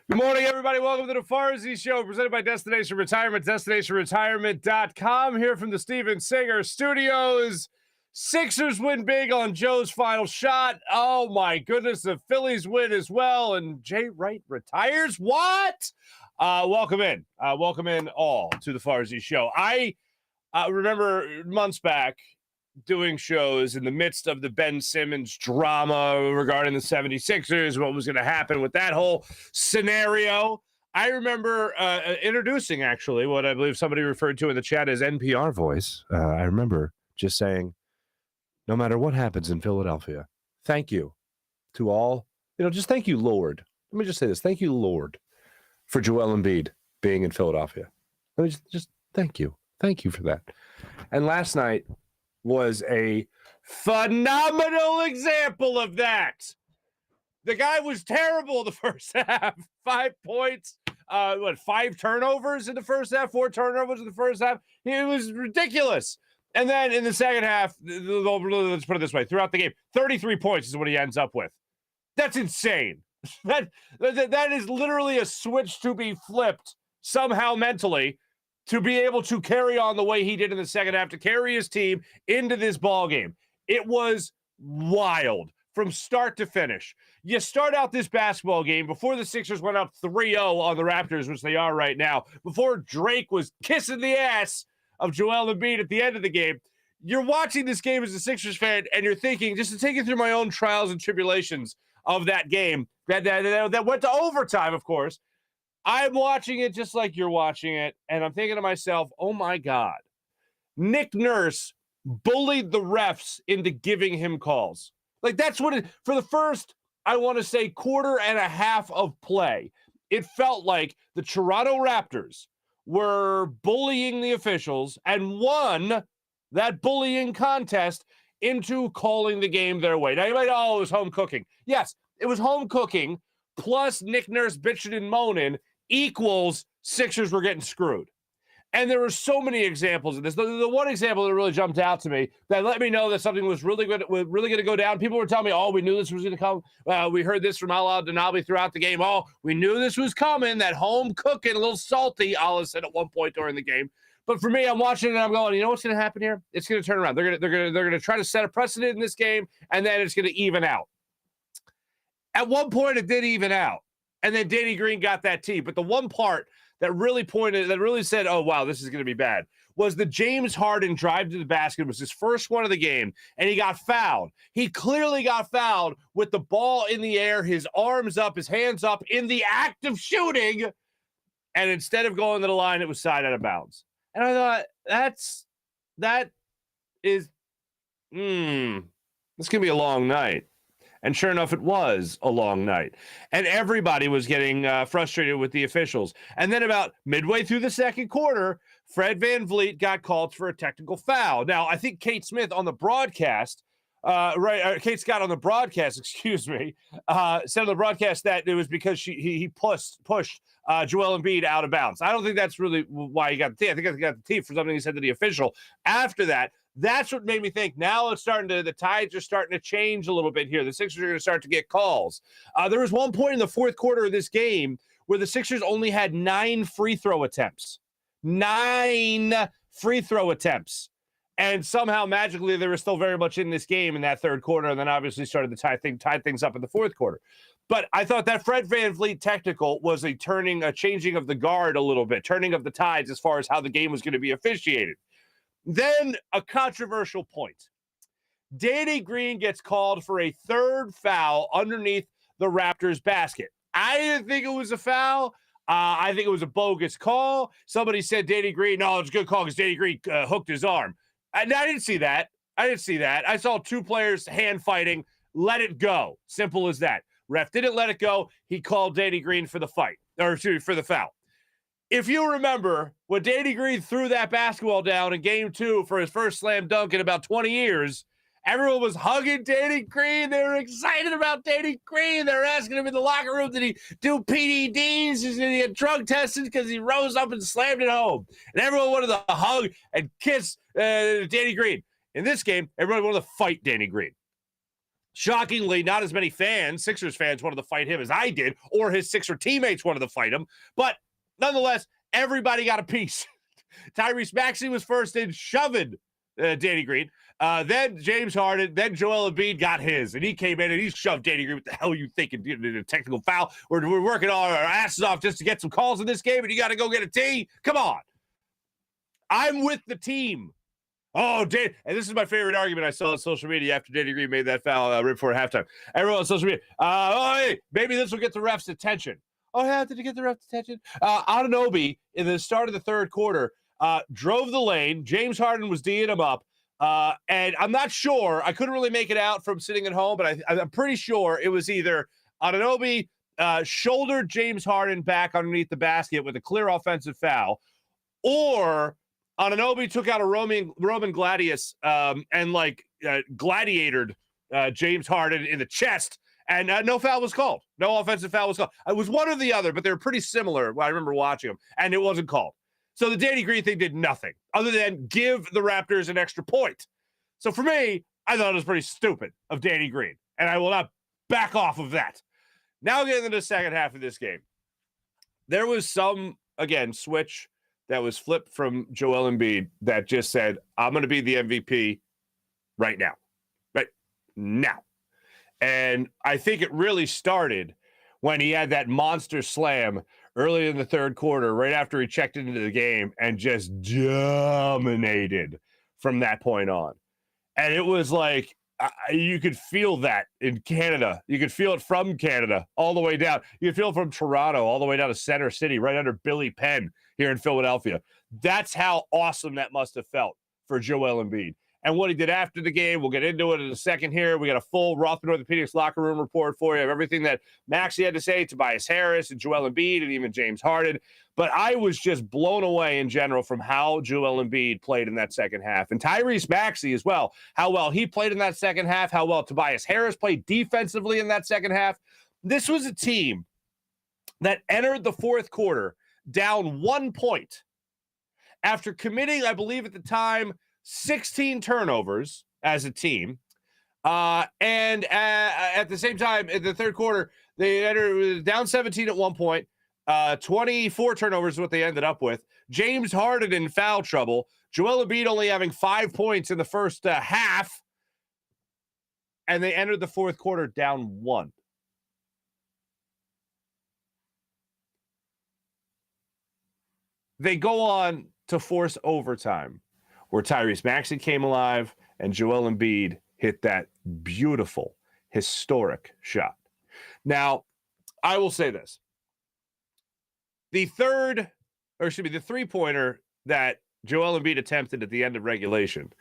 Good morning, everybody. Welcome to the Farzy Show, presented by Destination Retirement, destinationretirement.com. Here from the Steven Singer Studios. Sixers win big on Joe's final shot. Oh, my goodness. The Phillies win as well, and Wright retires? What? Welcome in. Welcome in all to the Farzy Show. I remember months back doing shows in the midst of the Ben Simmons drama regarding the 76ers, what was going to happen with that whole scenario. I remember introducing, actually, what I believe somebody referred to in the chat as NPR voice. I remember just saying, no matter what happens in Philadelphia, thank you to all, just thank you, Lord. Let me just say this. Thank you, Lord, for Joel Embiid being in Philadelphia. Let me just thank you. Thank you for that. And last night was a phenomenal example of that. The guy was terrible the first half. 5 points, 5 turnovers in the first half, 4 turnovers in the first half. It was ridiculous. And then in the second half, let's put it this way, throughout the game, 33 points is what he ends up with. That's insane. That is literally a switch to be flipped somehow mentally, to be able to carry on the way he did in the second half, to carry his team into this ball game. It was wild from start to finish. You start out this basketball game before the Sixers went up 3-0 on the Raptors, which they are right now, before Drake was kissing the ass of Joel Embiid at the end of the game. You're watching this game as a Sixers fan, and you're thinking, just to take you through my own trials and tribulations of that game, that went to overtime, of course. I'm watching it just like you're watching it, and I'm thinking to myself, oh, my God. Nick Nurse bullied the refs into giving him calls. Like, that's what it – for the first, I want to say, quarter and a half of play, it felt like the Toronto Raptors were bullying the officials and won that bullying contest into calling the game their way. Now, you might know, oh, it was home cooking. Yes, it was home cooking, plus Nick Nurse bitching and moaning equals Sixers were getting screwed. And there were so many examples of this. The one example that really jumped out to me that let me know that something was really going to go down. People were telling me, oh, we knew this was going to come. We heard this from Ala Denabi throughout the game. Oh, we knew this was coming. That home cooking, a little salty, Ala said at one point during the game. But for me, I'm watching it and I'm going, you know what's going to happen here? It's going to turn around. They're going to try to set a precedent in this game, and then it's going to even out. At one point, it did even out. And then Danny Green got that tee. But the one part that really said, oh, wow, this is going to be bad, was the James Harden drive to the basket. It was his first one of the game, and he got fouled. He clearly got fouled with the ball in the air, his arms up, his hands up, in the act of shooting. And instead of going to the line, it was side out of bounds. And I thought, this is going to be a long night. And sure enough, it was a long night. And everybody was getting frustrated with the officials. And then about midway through the second quarter, Fred VanVleet got called for a technical foul. Now, I think Kate Smith on the broadcast, Kate Scott on the broadcast, excuse me, said on the broadcast that it was because he pushed Joel Embiid out of bounds. I don't think that's really why he got the tee. I think he got the tee for something he said to the official. After that, that's what made me think now the tides are starting to change a little bit here. The Sixers are going to start to get calls. There was one point in the fourth quarter of this game where the Sixers only had 9 free throw attempts. 9 free throw attempts. And somehow, magically, they were still very much in this game in that third quarter, and then obviously started to tie things up in the fourth quarter. But I thought that Fred VanVleet technical was a changing of the guard a little bit, turning of the tides as far as how the game was going to be officiated. Then a controversial point. Danny Green gets called for a third foul underneath the Raptors basket. I didn't think it was a foul. I think it was a bogus call. Somebody said Danny Green, no, it's a good call because Danny Green hooked his arm. I didn't see that. I saw 2 players hand fighting. Let it go. Simple as that. Ref didn't let it go. He called Danny Green for the for the foul. If you remember, when Danny Green threw that basketball down in game 2 for his first slam dunk in about 20 years, everyone was hugging Danny Green. They were excited about Danny Green. They were asking him in the locker room, did he do PDDs? Did he get drug tested because he rose up and slammed it home? And everyone wanted to hug and kiss Danny Green. In this game, everyone wanted to fight Danny Green. Shockingly, not as many fans, Sixers fans, wanted to fight him as I did, or his Sixer teammates wanted to fight him. But nonetheless, everybody got a piece. Tyrese Maxey was first in shoving Danny Green. Then James Harden, then Joel Embiid got his, and he came in and he shoved Danny Green. What the hell are you thinking? A technical foul? We're working all our asses off just to get some calls in this game, and you got to go get a tee? Come on. I'm with the team. Oh, and this is my favorite argument I saw on social media after Danny Green made that foul right before halftime. Everyone on social media, hey, maybe this will get the refs' attention. Oh, yeah, did it get the refs' attention? Anunoby, in the start of the third quarter, drove the lane. James Harden was D'ing him up. And I'm not sure. I couldn't really make it out from sitting at home, but I'm pretty sure it was either Anunoby shouldered James Harden back underneath the basket with a clear offensive foul, or Anunoby took out a Roman Gladius and gladiatored James Harden in the chest, and no foul was called. No offensive foul was called. It was one or the other, but they were pretty similar. I remember watching them, and it wasn't called. So the Danny Green thing did nothing other than give the Raptors an extra point. So for me, I thought it was pretty stupid of Danny Green, and I will not back off of that. Now getting into the second half of this game, there was some, again, switch that was flipped from Joel Embiid that just said, I'm going to be the MVP right now. Right now. And I think it really started when he had that monster slam early in the third quarter, right after he checked into the game, and just dominated from that point on. And it was like, you could feel that in Canada. You could feel it from Canada all the way down. You could feel it from Toronto all the way down to Center City, right under Billy Penn here in Philadelphia. That's how awesome that must have felt for Joel Embiid. And what he did after the game, we'll get into it in a second here. We got a full Rothman Orthopedics locker room report for you of everything that Maxey had to say, Tobias Harris and Joel Embiid and even James Harden. But I was just blown away in general from how Joel Embiid played in that second half. And Tyrese Maxey as well, how well he played in that second half, how well Tobias Harris played defensively in that second half. This was a team that entered the fourth quarter down 1 point after committing, I believe at the time, 16 turnovers as a team. And at the same time, in the third quarter, they entered down 17 at 1 point. 24 turnovers is what they ended up with. James Harden in foul trouble. Joel Embiid only having 5 points in the first half. And they entered the fourth quarter down 1. They go on to force overtime, where Tyrese Maxey came alive and Joel Embiid hit that beautiful, historic shot. Now, I will say this. The three-pointer that Joel Embiid attempted at the end of regulation,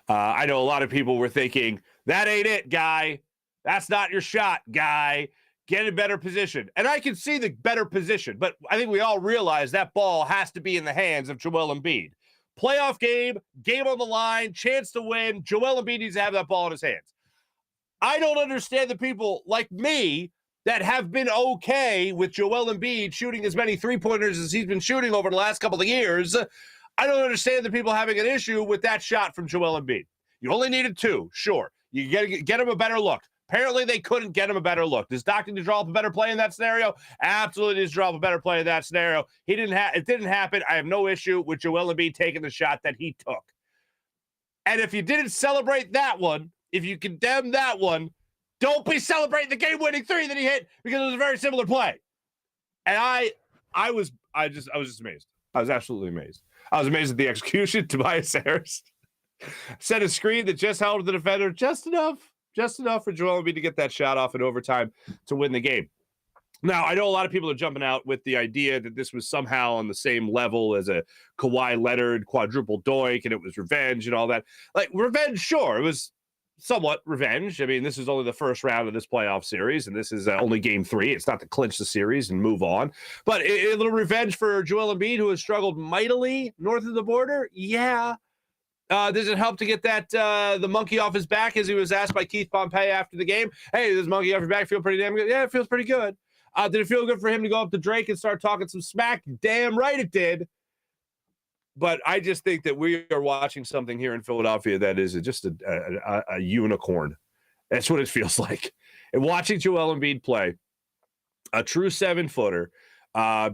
I know a lot of people were thinking, that ain't it, guy. That's not your shot, guy. Get in better position. And I can see the better position, but I think we all realize that ball has to be in the hands of Joel Embiid. Playoff game on the line, chance to win. Joel Embiid needs to have that ball in his hands. I don't understand the people like me that have been okay with Joel Embiid shooting as many three-pointers as he's been shooting over the last couple of years. I don't understand the people having an issue with that shot from Joel Embiid. You only needed 2, sure. You get him a better look. Apparently, they couldn't get him a better look. Does Doc need to draw up a better play in that scenario? Absolutely needs to draw up a better play in that scenario. It didn't happen. I have no issue with Joel Embiid taking the shot that he took. And if you didn't celebrate that one, if you condemn that one, don't be celebrating the game-winning 3 that he hit, because it was a very similar play. And I was just amazed. I was absolutely amazed. I was amazed at the execution. Tobias Harris set a screen that just held the defender just enough for Joel Embiid to get that shot off in overtime to win the game. Now, I know a lot of people are jumping out with the idea that this was somehow on the same level as a Kawhi Leonard quadruple doink, and it was revenge and all that. Like, revenge, sure, it was somewhat revenge. I mean, this is only the first round of this playoff series, and this is only game 3. It's not to clinch the series and move on. But a little revenge for Joel Embiid, who has struggled mightily north of the border. Yeah. Does it help to get that the monkey off his back, as he was asked by Keith Pompey after the game? Hey, does monkey off your back feel pretty damn good? Yeah, it feels pretty good. Did it feel good for him to go up to Drake and start talking some smack? Damn right it did. But I just think that we are watching something here in Philadelphia that is just a unicorn. That's what it feels like. And watching Joel Embiid play, a true 7-footer,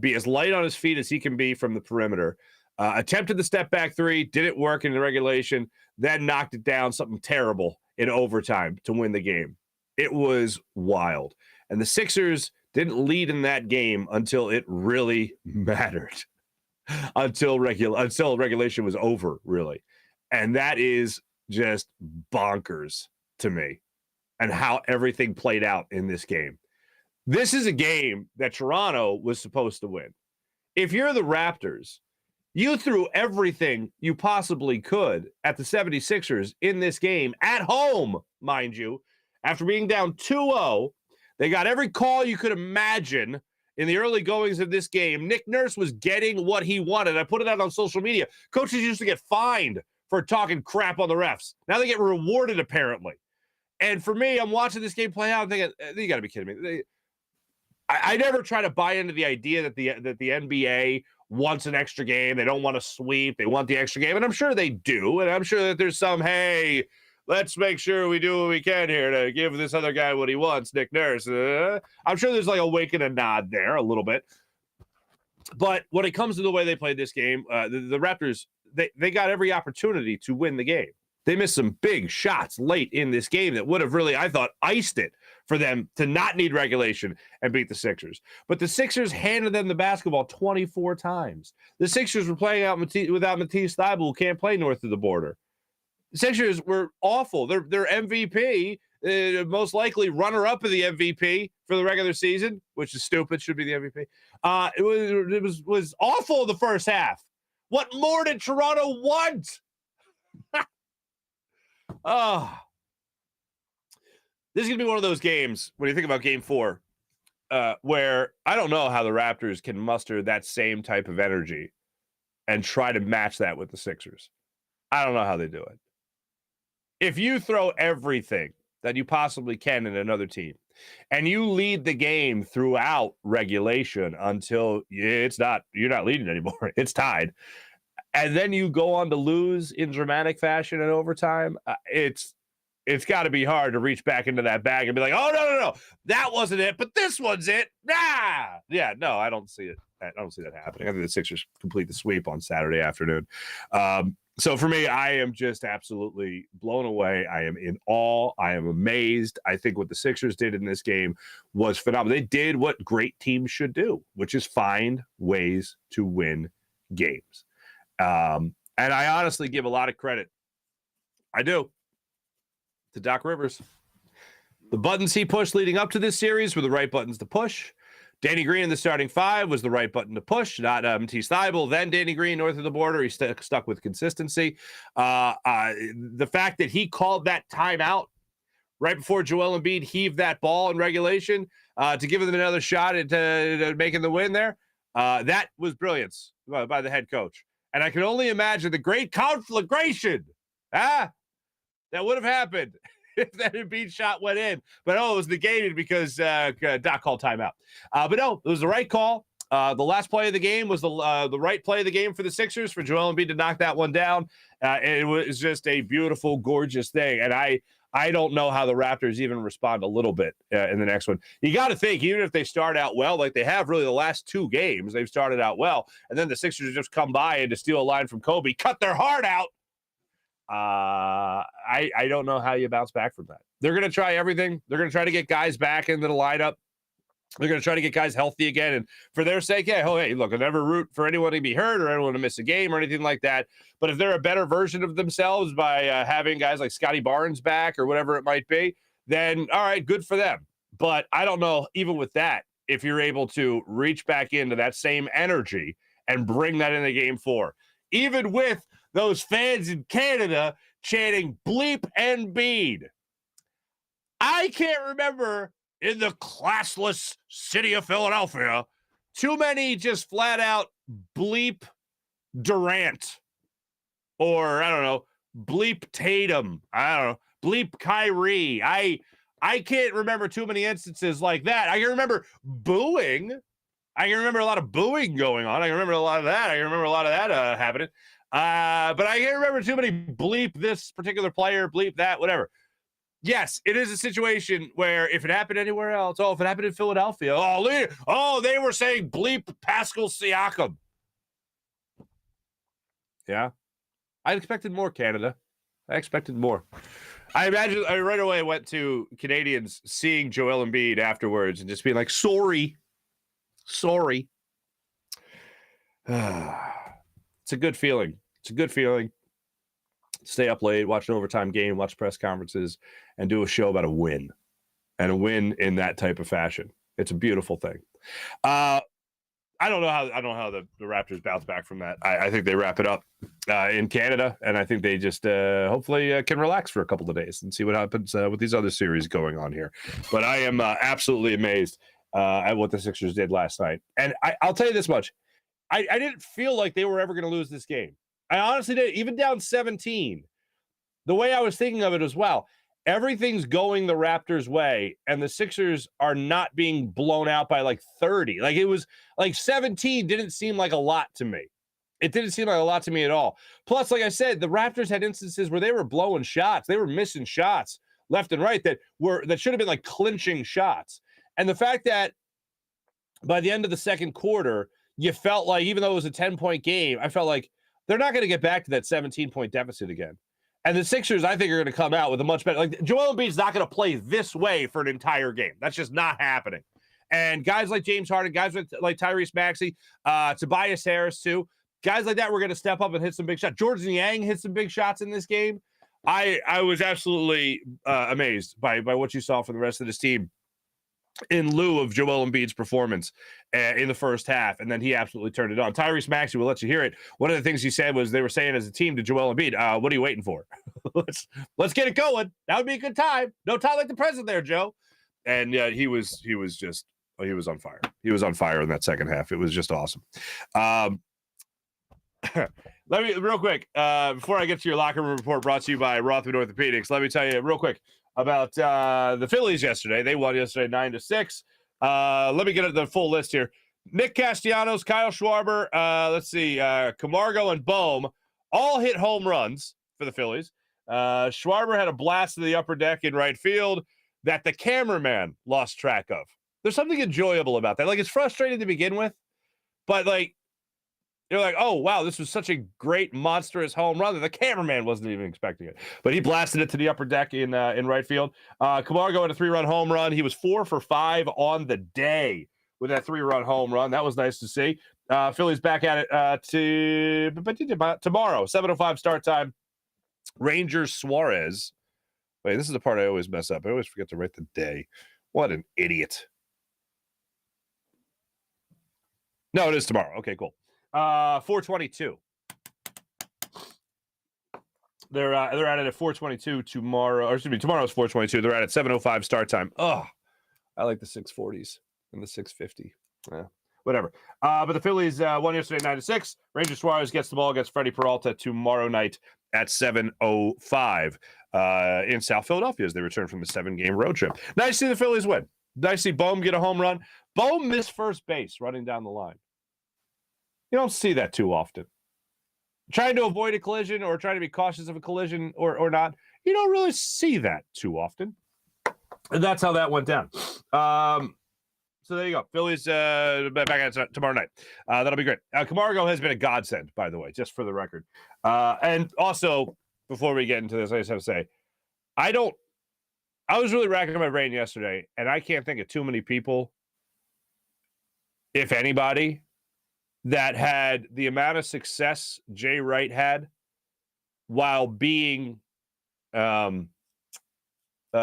be as light on his feet as he can be from the perimeter, attempted the step back three, didn't work in the regulation, then knocked it down, something terrible in overtime to win the game. It was wild. And the Sixers didn't lead in that game until it really mattered, until regulation was over, really. And that is just bonkers to me, and how everything played out in this game. This is a game that Toronto was supposed to win. If you're the Raptors, you threw everything you possibly could at the 76ers in this game, at home, mind you, after being down 2-0. They got every call you could imagine in the early goings of this game. Nick Nurse was getting what he wanted. I put it out on social media. Coaches used to get fined for talking crap on the refs. Now they get rewarded, apparently. And for me, I'm watching this game play out and thinking, you got to be kidding me. I never try to buy into the idea that the NBA wants an extra game. They don't want to sweep. They want the extra game. And I'm sure they do. And I'm sure that there's some, hey, let's make sure we do what we can here to give this other guy what he wants, Nick Nurse. I'm sure there's like a wink and a nod there a little bit. But when it comes to the way they played this game, the Raptors, they got every opportunity to win the game. They missed some big shots late in this game that would have really, I thought, iced it for them to not need regulation and beat the Sixers. But the Sixers handed them the basketball 24 times. The Sixers were playing out without Matisse Thybulle, who can't play north of the border. The Sixers were awful. Their MVP, most likely runner-up of the MVP for the regular season, which is stupid, should be the MVP. It was awful in the first half. What more did Toronto want? This is going to be one of those games, when you think about game 4, where I don't know how the Raptors can muster that same type of energy and try to match that with the Sixers. I don't know how they do it. If you throw everything that you possibly can in another team, and you lead the game throughout regulation until you're not leading anymore, it's tied, and then you go on to lose in dramatic fashion in overtime, it's got to be hard to reach back into that bag and be like, oh, no, that wasn't it, but this one's it. Yeah, no, I don't see it. I don't see that happening. I think the Sixers complete the sweep on Saturday afternoon. So for me, I am just absolutely blown away. I am in awe. I am amazed. I think what the Sixers did in this game was phenomenal. They did what great teams should do, which is find ways to win games. And I honestly give a lot of credit. I do. To Doc Rivers. The buttons he pushed leading up to this series were the right buttons to push. Danny Green in the starting 5 was the right button to push, not Matisse Thybulle. Then Danny Green north of the border. He stuck with consistency. The fact that he called that timeout right before Joel Embiid heaved that ball in regulation to give them another shot at making the win there, that was brilliance by the head coach. And I can only imagine the great conflagration that would have happened if that Embiid shot went in. But, it was negated because Doc called timeout. But, no, it was the right call. The last play of the game was the right play of the game for the Sixers, for Joel Embiid to knock that one down. It was just a beautiful, gorgeous thing. And I don't know how the Raptors even respond a little bit in the next one. You got to think, even if they start out well, like they have really the last 2 games, they've started out well, and then the Sixers just come by and to steal a line from Kobe, cut their heart out. I don't know how you bounce back from that. They're going to try everything. They're going to try to get guys back into the lineup. They're going to try to get guys healthy again. And for their sake, hey, look, I never root for anyone to be hurt or anyone to miss a game or anything like that. But if they're a better version of themselves by having guys like Scotty Barnes back or whatever it might be, then all right, good for them. But I don't know, even with that, if you're able to reach back into that same energy and bring that into game 4, even with those fans in Canada chanting bleep Embiid. I can't remember in the classless city of Philadelphia too many just flat out bleep Durant, or I don't know, bleep Tatum. I don't know, bleep Kyrie. I can't remember too many instances like that. I can remember booing. I can remember a lot of booing going on. I can remember a lot of that. Happening. But I can't remember too many bleep this particular player, bleep that, whatever. yes, it is a situation where if it happened anywhere else, if it happened in Philadelphia, they were saying bleep Pascal Siakam. Yeah. I expected more, Canada. I expected more. I imagine I right away went to Canadians seeing Joel Embiid afterwards and just being like, sorry. It's a good feeling. Stay up late, watch an overtime game, watch press conferences, and do a show about a win. And a win in that type of fashion. It's a beautiful thing. I don't know how the Raptors bounce back from that. I think they wrap it up in Canada, and I think they just hopefully can relax for a couple of days and see what happens with these other series going on here. But I am absolutely amazed at what the Sixers did last night. And I'll tell you this much. I didn't feel like they were ever going to lose this game. I honestly did. Even down 17, the way I was thinking of it as well, everything's going the Raptors' way, and the Sixers are not being blown out by like 30. Like it was like 17 didn't seem like a lot to me. It didn't seem like a lot to me at all. Plus, like I said, the Raptors had instances where they were blowing shots. They were missing shots left and right that should have been like clinching shots. And the fact that by the end of the second quarter, you felt like, even though it was a 10-point game, I felt like they're not going to get back to that 17-point deficit again. And the Sixers, I think, are going to come out with a much better. Like, Joel Embiid's not going to play this way for an entire game. That's just not happening. And guys like James Harden, guys like Tyrese Maxey, Tobias Harris, too, guys like that were going to step up and hit some big shots. Jordan Yang hit some big shots in this game. I was absolutely amazed by what you saw from the rest of this team in lieu of Joel Embiid's performance in the first half, and then he absolutely turned it on. Tyrese Maxey, we'll let you hear it. One of the things he said was they were saying as a team to Joel Embiid, what are you waiting for? let's get it going. That would be a good time. No time like the present there, Joe. And he was on fire. He was on fire in that second half. It was just awesome. Let me real quick before I get to your locker room report brought to you by Rothman Orthopedics. Let me tell you real quick about the Phillies yesterday. They won yesterday 9-6. Let me get the full list here. Nick Castellanos, Kyle Schwarber, Camargo and Bohm all hit home runs for the Phillies. Schwarber had a blast to the upper deck in right field that the cameraman lost track of. There's something enjoyable about that. Like, it's frustrating to begin with, but like, you're like, oh, wow, this was such a great, monstrous home run that the cameraman wasn't even expecting it. But he blasted it to the upper deck in right field. Camargo had a 3-run home run. He was 4 for 5 on the day with that 3-run home run. That was nice to see. Phillies back at it tomorrow, 7:05 start time. Rangers Suarez. Wait, this is the part I always mess up. I always forget to write the day. What an idiot. No, it is tomorrow. Okay, cool. 4:22. They're at it at 4:22 tomorrow. Or excuse me, tomorrow's 4:22. They're at it 7:05 start time. Oh, I like the 6:40s and the 6:50. Yeah, whatever. But the Phillies won yesterday 9-6. Ranger Suarez gets the ball against Freddie Peralta tomorrow night at 7:05 in South Philadelphia as they return from the 7-game road trip. Nice to see the Phillies win. Nice to see Bohm get a home run. Bohm missed first base running down the line. You don't see that too often. Trying to avoid a collision or trying to be cautious of a collision or not, you don't really see that too often. And that's how that went down. So there you go. Phillies back at it tomorrow night. That'll be great. Camargo has been a godsend, by the way, just for the record. And also, before we get into this, I just have to say, I was really racking my brain yesterday, and I can't think of too many people, if anybody, that had the amount of success Jay Wright had while being like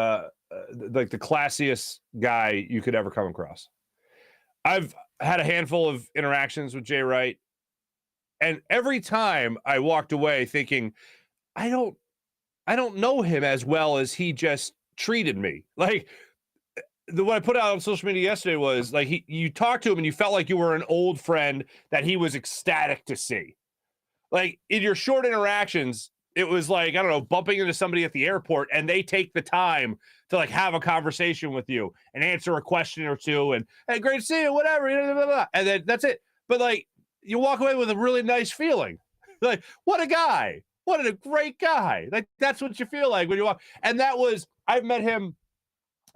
the classiest guy you could ever come across. I've had a handful of interactions with Jay Wright, and every time I walked away thinking, I don't know him as well as he just treated me. Like, what I put out on social media yesterday was like you talked to him and you felt like you were an old friend that he was ecstatic to see. Like, in your short interactions, it was like, I don't know, bumping into somebody at the airport and they take the time to like have a conversation with you and answer a question or two and, hey, great to see you, whatever, blah, blah, blah. And then that's it. But like, you walk away with a really nice feeling. Like, what a guy. What a great guy. Like, that's what you feel like when you walk. And I've met him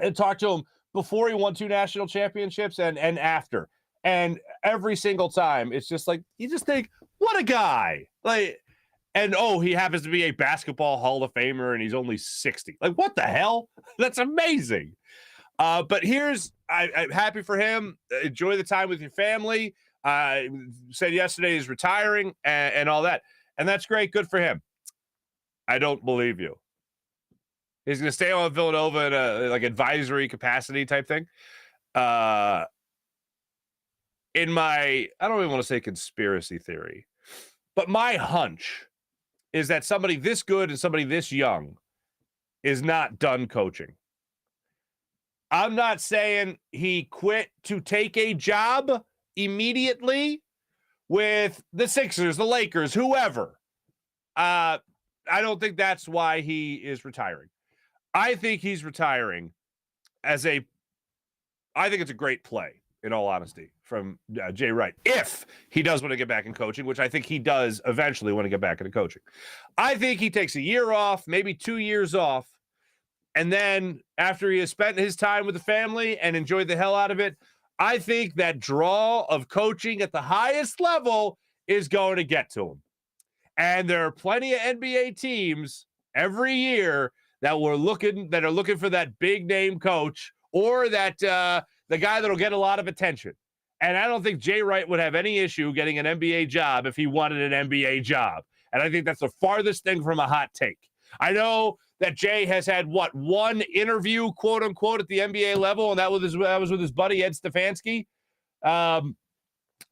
and talked to him before he won 2 national championships and after. And every single time, it's just like, you just think, what a guy. Like, and he happens to be a basketball Hall of Famer and he's only 60. Like, what the hell? That's amazing. But I'm happy for him. Enjoy the time with your family. Said yesterday he's retiring and all that. And that's great. Good for him. I don't believe you. He's going to stay on Villanova in a advisory capacity type thing. I don't even want to say conspiracy theory, but my hunch is that somebody this good and somebody this young is not done coaching. I'm not saying he quit to take a job immediately with the Sixers, the Lakers, whoever. I don't think that's why he is retiring. I think he's retiring I think it's a great play, in all honesty, from Jay Wright, if he does want to get back in coaching, which I think he does eventually want to get back into coaching. I think he takes a year off, maybe 2 years off, and then after he has spent his time with the family and enjoyed the hell out of it, I think that draw of coaching at the highest level is going to get to him. And there are plenty of NBA teams every year that are looking for that big name coach or that the guy that'll get a lot of attention. And I don't think Jay Wright would have any issue getting an NBA job if he wanted an NBA job. And I think that's the farthest thing from a hot take. I know that Jay has had one interview, quote unquote, at the NBA level, and that was with his buddy Ed Stefanski.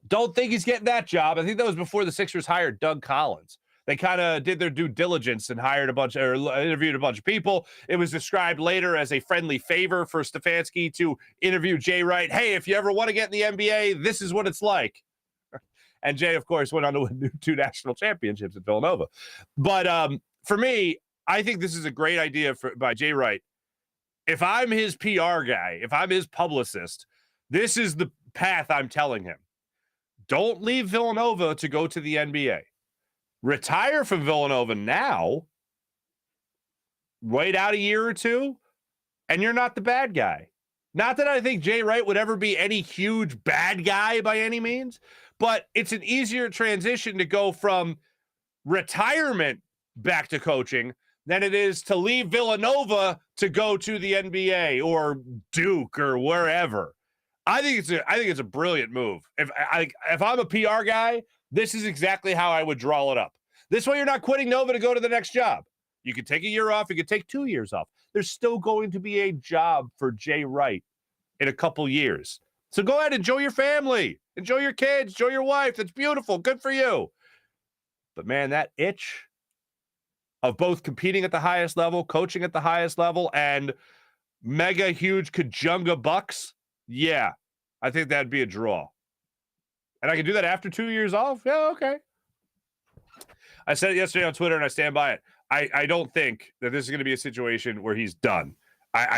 Don't think he's getting that job. I think that was before the Sixers hired Doug Collins. They kind of did their due diligence and interviewed a bunch of people. It was described later as a friendly favor for Stefanski to interview Jay Wright. Hey, if you ever want to get in the NBA, this is what it's like. And Jay, of course, went on to win 2 national championships at Villanova. But for me, I think this is a great idea by Jay Wright. If I'm his PR guy, if I'm his publicist, this is the path I'm telling him. Don't leave Villanova to go to the NBA. Retire from Villanova now, wait out a year or two, and you're not the bad guy. Not that I think Jay Wright would ever be any huge bad guy by any means, but it's an easier transition to go from retirement back to coaching than it is to leave Villanova to go to the NBA or Duke or wherever. I think it's a brilliant move. If I'm a PR guy, this is exactly how I would draw it up. This way you're not quitting Nova to go to the next job. You could take a year off. You could take 2 years off. There's still going to be a job for Jay Wright in a couple years. So go ahead, enjoy your family. Enjoy your kids. Enjoy your wife. That's beautiful. Good for you. But, man, that itch of both competing at the highest level, coaching at the highest level, and mega huge Kajunga bucks, yeah, I think that'd be a draw. And I can do that after 2 years off? Yeah, okay. I said it yesterday on Twitter, and I stand by it. I don't think that this is going to be a situation where he's done.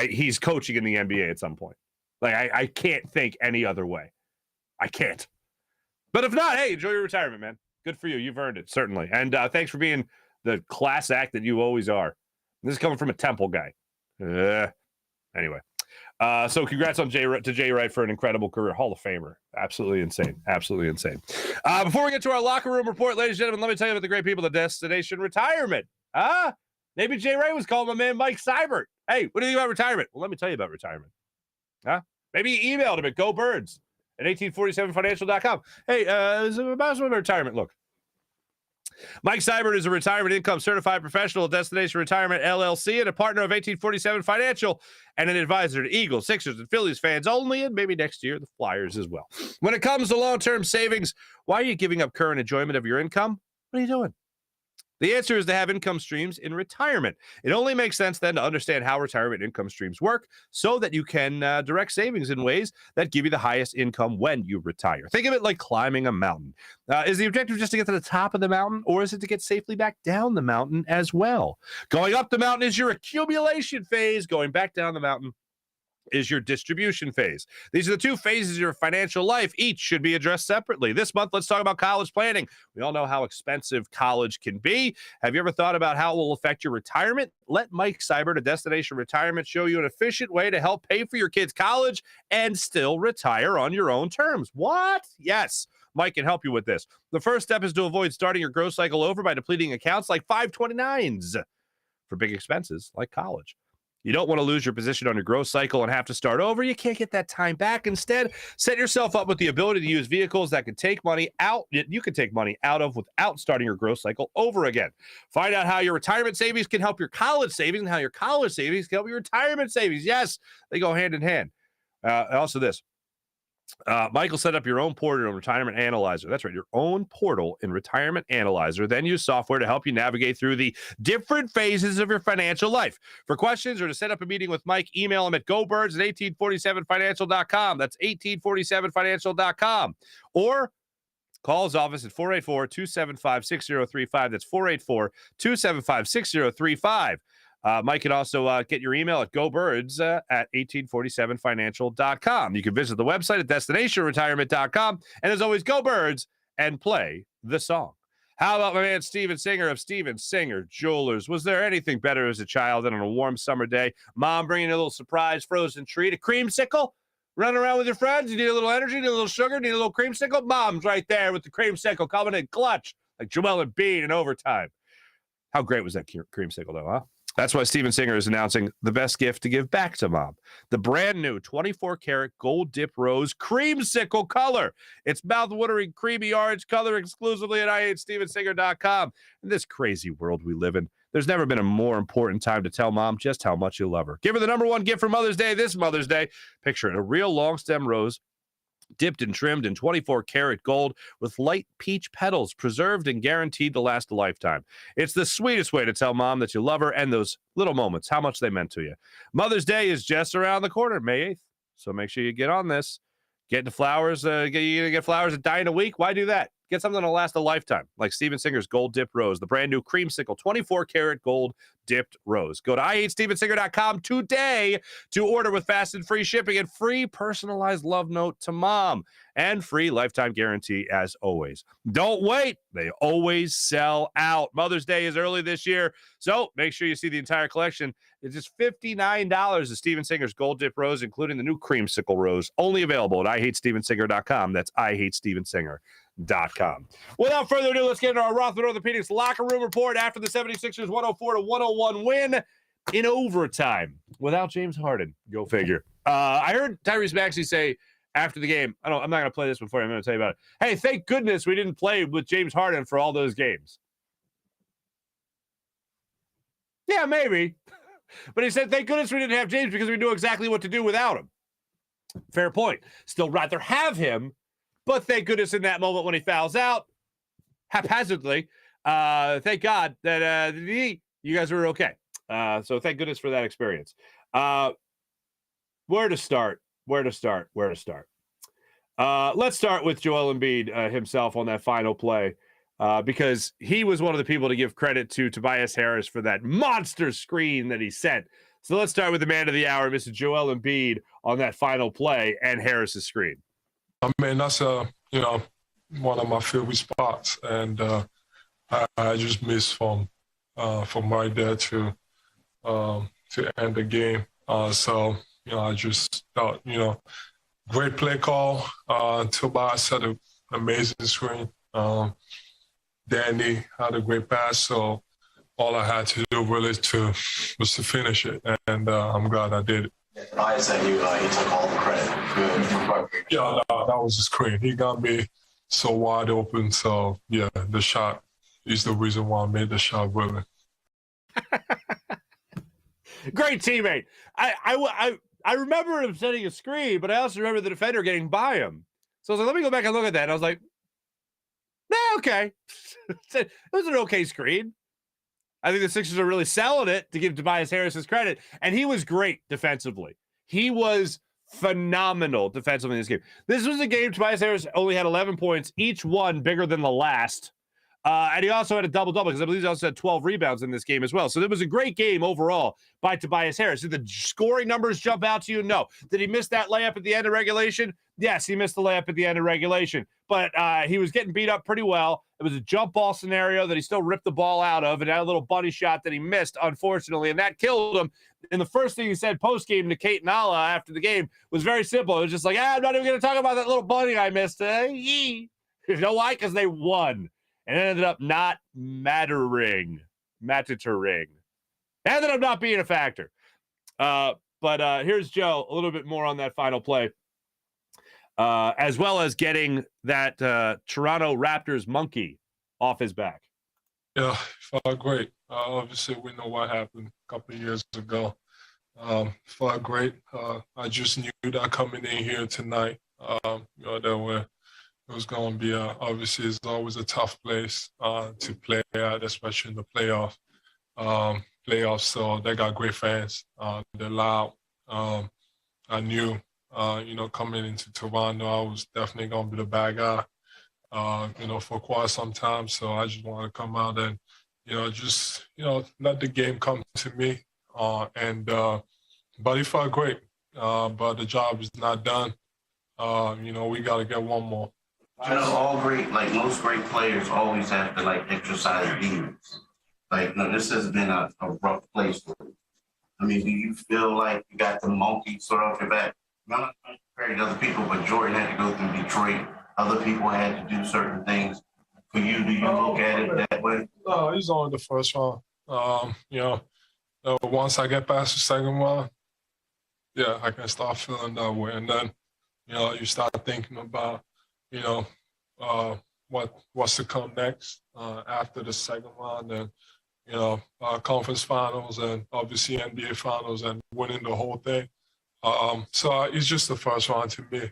He's coaching in the NBA at some point. Like, I can't think any other way. I can't. But if not, hey, enjoy your retirement, man. Good for you. You've earned it, certainly. And thanks for being the class act that you always are. This is coming from a Temple guy. Anyway. So congrats to Jay Wright for an incredible career. Hall of Famer. Absolutely insane. Absolutely insane. Before we get to our locker room report, ladies and gentlemen, let me tell you about the great people at Destination Retirement. Maybe Jay Wright was calling my man Mike Seibert. Hey, what do you think about retirement? Well, let me tell you about retirement. Maybe you emailed him at gobirds at 1847financial.com. Hey, is it about retirement? Look. Mike Seibert is a retirement income certified professional at Destination Retirement LLC and a partner of 1847 Financial and an advisor to Eagles, Sixers, and Phillies fans only, and maybe next year the Flyers as well. When it comes to long-term savings, why are you giving up current enjoyment of your income? What are you doing? The answer is to have income streams in retirement. It only makes sense then to understand how retirement income streams work so that you can direct savings in ways that give you the highest income when you retire. Think of it like climbing a mountain. Is the objective just to get to the top of the mountain, or is it to get safely back down the mountain as well? Going up the mountain is your accumulation phase. Going back down the mountain is your distribution phase. These are the two phases of your financial life. Each should be addressed separately. This month, let's talk about college planning. We all know how expensive college can be. Have you ever thought about how it will affect your retirement? Let Mike Seibert at Destination Retirement show you an efficient way to help pay for your kids' college and still retire on your own terms. What? Yes. Mike can help you with this. The first step is to avoid starting your growth cycle over by depleting accounts like 529s for big expenses like college. You don't want to lose your position on your growth cycle and have to start over. You can't get that time back. Instead, set yourself up with the ability to use vehicles that can take money out. You can take money out of without starting your growth cycle over again. Find out how your retirement savings can help your college savings and how your college savings can help your retirement savings. Yes, they go hand in hand. Also this. Michael, set up your own portal in Retirement Analyzer. That's right, your own portal in Retirement Analyzer. Then use software to help you navigate through the different phases of your financial life. For questions or to set up a meeting with Mike, email him at gobirds@1847financial.com. That's 1847financial.com. Or call his office at 484-275-6035. That's 484-275-6035. Mike can also get your email at gobirds at 1847financial.com. You can visit the website at destinationretirement.com. And as always, go Birds and play the song. How about my man Steven Singer of Steven Singer Jewelers? Was there anything better as a child than on a warm summer day? Mom bringing a little surprise frozen treat, a creamsicle? Running around with your friends? You need a little energy, need a little sugar, need a little creamsicle? Mom's right there with the creamsicle coming in clutch like Joel Embiid in overtime. How great was that creamsicle, though, huh? That's why Steven Singer is announcing the best gift to give back to mom. The brand new 24-karat gold dip rose creamsicle color. It's mouth-watering creamy orange color exclusively at IHateStevenSinger.com. In this crazy world we live in, there's never been a more important time to tell mom just how much you love her. Give her the number one gift for Mother's Day this Mother's Day. Picture it, a real long stem rose dipped and trimmed in 24-karat gold with light peach petals, preserved and guaranteed to last a lifetime. It's the sweetest way to tell mom that you love her and those little moments, how much they meant to you. Mother's Day is just around the corner, May 8th. So make sure you get on this. Get the flowers. You're going to get flowers that die in a week. Why do that? Get something that'll last a lifetime, like Steven Singer's Gold Dip Rose, the brand new creamsicle 24-karat gold dipped rose. Go to IHateStevenSinger.com today to order with fast and free shipping and free personalized love note to mom and free lifetime guarantee as always. Don't wait. They always sell out. Mother's Day is early this year, so make sure you see the entire collection. It's just $59 of Steven Singer's Gold Dip Rose, including the new creamsicle rose, only available at IHateStevenSinger.com. That's IHateStevenSinger.com. Without further ado, let's get into our Rothman Orthopedics locker room report after the 76ers 104-101 win in overtime without James Harden. Go figure. I heard Tyrese Maxey say after the game, I'm not going to play this before, I'm going to tell you about it. Hey, thank goodness we didn't play with James Harden for all those games. Yeah, maybe. But he said, thank goodness we didn't have James because we knew exactly what to do without him. Fair point. Still rather have him. But thank goodness in that moment when he fouls out, haphazardly, thank God that you guys were okay. So thank goodness for that experience. Where to start? Let's start with Joel Embiid himself on that final play because he was one of the people to give credit to Tobias Harris for that monster screen that he sent. So let's start with the man of the hour, Mr. Joel Embiid, on that final play and Harris's screen. I mean, that's one of my favorite spots, and I just missed from right there to end the game. So I just thought, great play call. Tobias had an amazing screen. Danny had a great pass. So all I had to do really was to finish it, and I'm glad I did it. I said he took all the credit. Yeah, that was a screen. He got me so wide open. So, yeah, the shot is the reason why I made the shot really. Great teammate. I remember him setting a screen, but I also remember the defender getting by him. So I was like, let me go back and look at that. And I was like, okay. It was an okay screen. I think the Sixers are really selling it to give Tobias Harris his credit. And he was great defensively. He was phenomenal defensively in this game. This was a game Tobias Harris only had 11 points, each one bigger than the last. And he also had a double-double because I believe he also had 12 rebounds in this game as well. So it was a great game overall by Tobias Harris. Did the scoring numbers jump out to you? No. Did he miss that layup at the end of regulation? Yes, he missed the layup at the end of regulation. But he was getting beat up pretty well. It was a jump ball scenario that he still ripped the ball out of, and had a little bunny shot that he missed, unfortunately, and that killed him. And the first thing he said post-game to Kate Nala after the game was very simple. It was just like, I'm not even going to talk about that little bunny I missed. You know why? Because they won. And it ended up not mattering. Ended up not being a factor. But here's Joe, a little bit more on that final play, as well as getting that Toronto Raptors monkey off his back. Yeah, felt great. Obviously, we know what happened a couple of years ago. Felt great. I just knew that coming in here tonight, that it was going to be, obviously, it's always a tough place to play at, especially in the playoffs. So they got great fans. They're loud. I knew, coming into Toronto, I was definitely going to be the bad guy, for quite some time. So I just wanted to come out and, let the game come to me. But it felt great. But the job is not done. We got to get one more. All great, most great players always have to exercise demons. This has been a rough place for you. I mean, do you feel like you got the monkey sort of off your back? Not compared to other people, but Jordan had to go through Detroit. Other people had to do certain things. For you, do you look at it that way? No, he's only the first round. Once I get past the second round, yeah, I can start feeling that way. And then, you start thinking about, what's to come next after the second round, and conference finals, and obviously NBA finals, and winning the whole thing. So it's just the first round to me.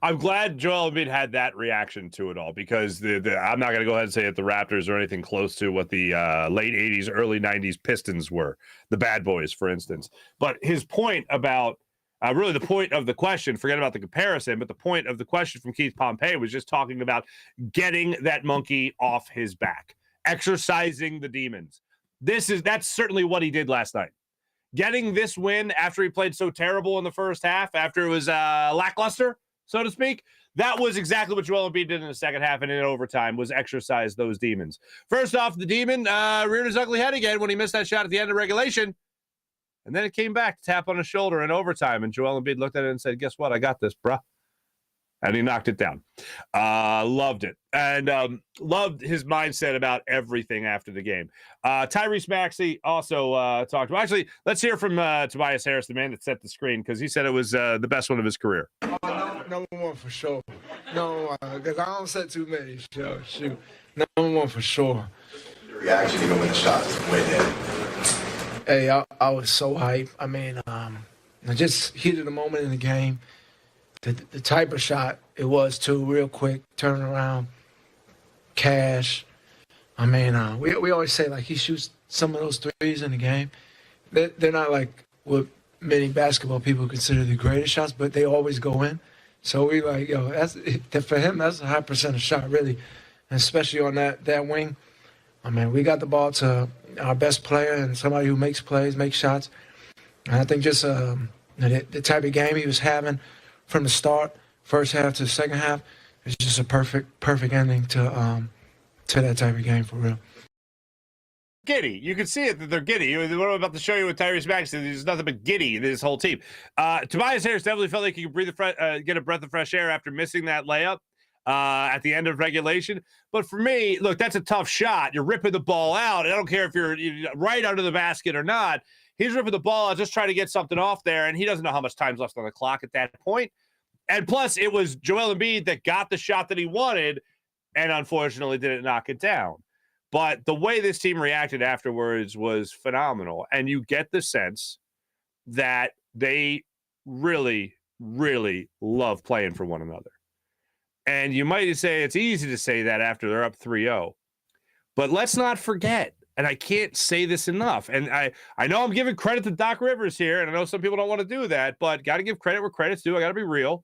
I'm glad Joel Embiid had that reaction to it all, because I'm not going to go ahead and say that the Raptors are anything close to what the late 80s, early 90s Pistons were, the Bad Boys, for instance. But his point about really the point of the question, forget about the comparison, but the point of the question from Keith Pompey was just talking about getting that monkey off his back, exercising the demons. That's certainly what he did last night. Getting this win after he played so terrible in the first half, after it was lackluster, so to speak, that was exactly what Joel Embiid did in the second half and in overtime, was exercise those demons. First off, the demon reared his ugly head again when he missed that shot at the end of regulation. And then it came back to tap on his shoulder in overtime. And Joel Embiid looked at it and said, guess what? I got this, bruh. And he knocked it down. Loved it. And loved his mindset about everything after the game. Tyrese Maxey also talked about. Actually, let's hear from Tobias Harris, the man that set the screen, because he said it was the best one of his career. Number one for sure. No, because I don't set too many. So, shoot. Number one for sure. Your reaction even when the shots went in. Hey, I was so hyped. I mean, I just heated the moment in the game. The type of shot it was, too, real quick, turning around, cash. I mean, we always say, he shoots some of those threes in the game. They're not like what many basketball people consider the greatest shots, but they always go in. So we for him, that's a high percentage shot, really, and especially on that wing. I mean, we got the ball to our best player and somebody who makes plays, makes shots. And I think just the type of game he was having from the start, first half to the second half, is just a perfect ending to that type of game, for real. Giddy. You can see it that they're giddy. What I'm about to show you with Tyrese Maxey, there's nothing but giddy in this whole team. Tobias Harris definitely felt like he could get a breath of fresh air after missing that layup at the end of regulation. But for me, look, that's a tough shot. You're ripping the ball out. I don't care if you're right under the basket or not. He's ripping the ball out, just trying to get something off there, and he doesn't know how much time's left on the clock at that point. And plus, it was Joel Embiid that got the shot that he wanted and unfortunately didn't knock it down. But the way this team reacted afterwards was phenomenal. And you get the sense that they really, really love playing for one another. And you might say it's easy to say that after they're up 3-0. But let's not forget, and I can't say this enough, and I know I'm giving credit to Doc Rivers here, and I know some people don't want to do that, but got to give credit where credit's due. I got to be real.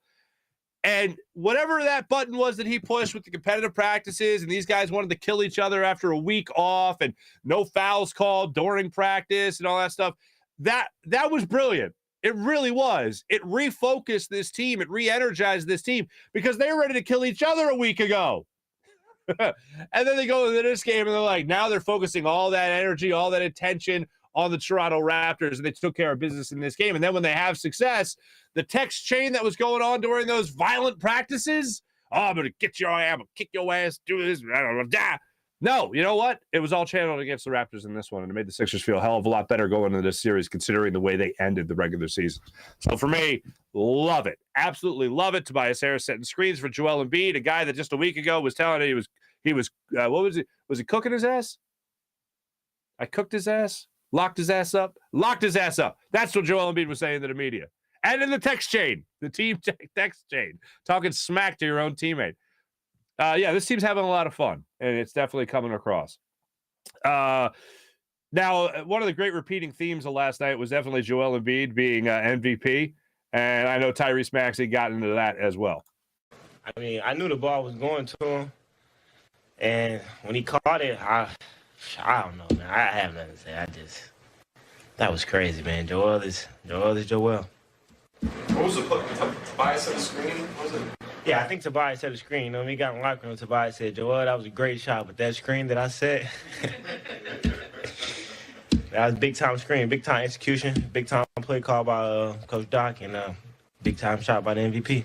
And whatever that button was that he pushed with the competitive practices, and these guys wanted to kill each other after a week off and no fouls called during practice and all that stuff, that was brilliant. It really was. It refocused this team. It re-energized this team because they were ready to kill each other a week ago. And then they go into this game and they're like, now they're focusing all that energy, all that attention on the Toronto Raptors, and they took care of business in this game. And then when they have success, the text chain that was going on during those violent practices, oh, I'm going to get your ass, I'm going to kick your ass, do this, no, you know what? It was all channeled against the Raptors in this one, and it made the Sixers feel a hell of a lot better going into this series, considering the way they ended the regular season. So for me, love it. Absolutely love it. Tobias Harris setting screens for Joel Embiid, a guy that just a week ago was telling me he was what was it? Was he cooking his ass? I cooked his ass? Locked his ass up? Locked his ass up. That's what Joel Embiid was saying to the media. And in the text chain, the team text chain, talking smack to your own teammate. Yeah, this team's having a lot of fun, and it's definitely coming across. Now, one of the great repeating themes of last night was definitely Joel Embiid being MVP, and I know Tyrese Maxey got into that as well. I mean, I knew the ball was going to him, and when he caught it, I don't know, man. I have nothing to say. That was crazy, man. Joel is Joel. What was the play? Tobias set a screen? What was it? Yeah, I think Tobias set a screen. When we got in the locker room, Tobias said, Joel, that was a great shot, but that screen that I set, that was big-time screen, big-time execution, big-time play call by Coach Doc, and big-time shot by the MVP.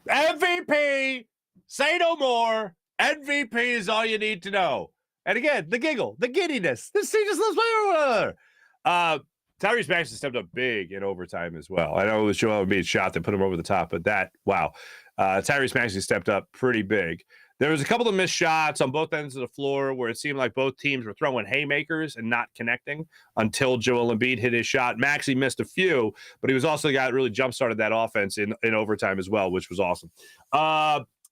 MVP! Say no more. MVP is all you need to know. And again, the giggle, the giddiness. This team just loves playing. Tyrese Maxey stepped up big in overtime as well. I know it was Joel Embiid's shot that put him over the top, but wow. Tyrese Maxey stepped up pretty big. There was a couple of missed shots on both ends of the floor where it seemed like both teams were throwing haymakers and not connecting until Joel Embiid hit his shot. Maxey missed a few, but he was also the guy that really jump-started that offense in overtime as well, which was awesome.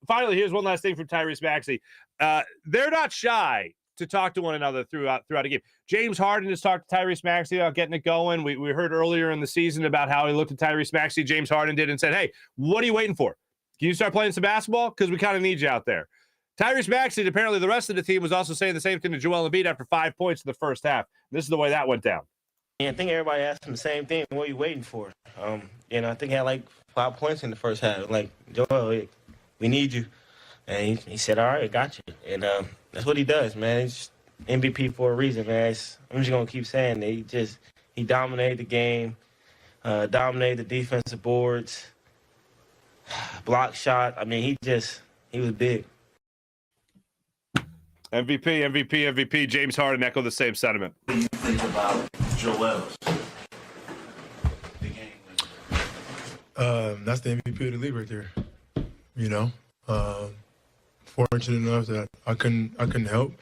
Finally, here's one last thing from Tyrese Maxey. They're not shy to talk to one another throughout a game. James Harden has talked to Tyrese Maxey about getting it going. We heard earlier in the season about how he looked at Tyrese Maxey. James Harden did and said, hey, what are you waiting for? Can you start playing some basketball? Because we kind of need you out there. Tyrese Maxey, and apparently the rest of the team, was also saying the same thing to Joel Embiid after 5 points in the first half. This is the way that went down. Yeah, I think everybody asked him the same thing. What are you waiting for? I think he had like 5 points in the first half. Like, Joel, we need you. And he said, all right, I got you. And that's what he does, man. He's MVP for a reason, man. I'm just going to keep saying that he dominated the game, dominated the defensive boards, block shot. I mean, he was big. MVP. James Harden echoed the same sentiment. What do you think about Joel's the game? That's the MVP of the league right there. You know, fortunate enough that I couldn't help,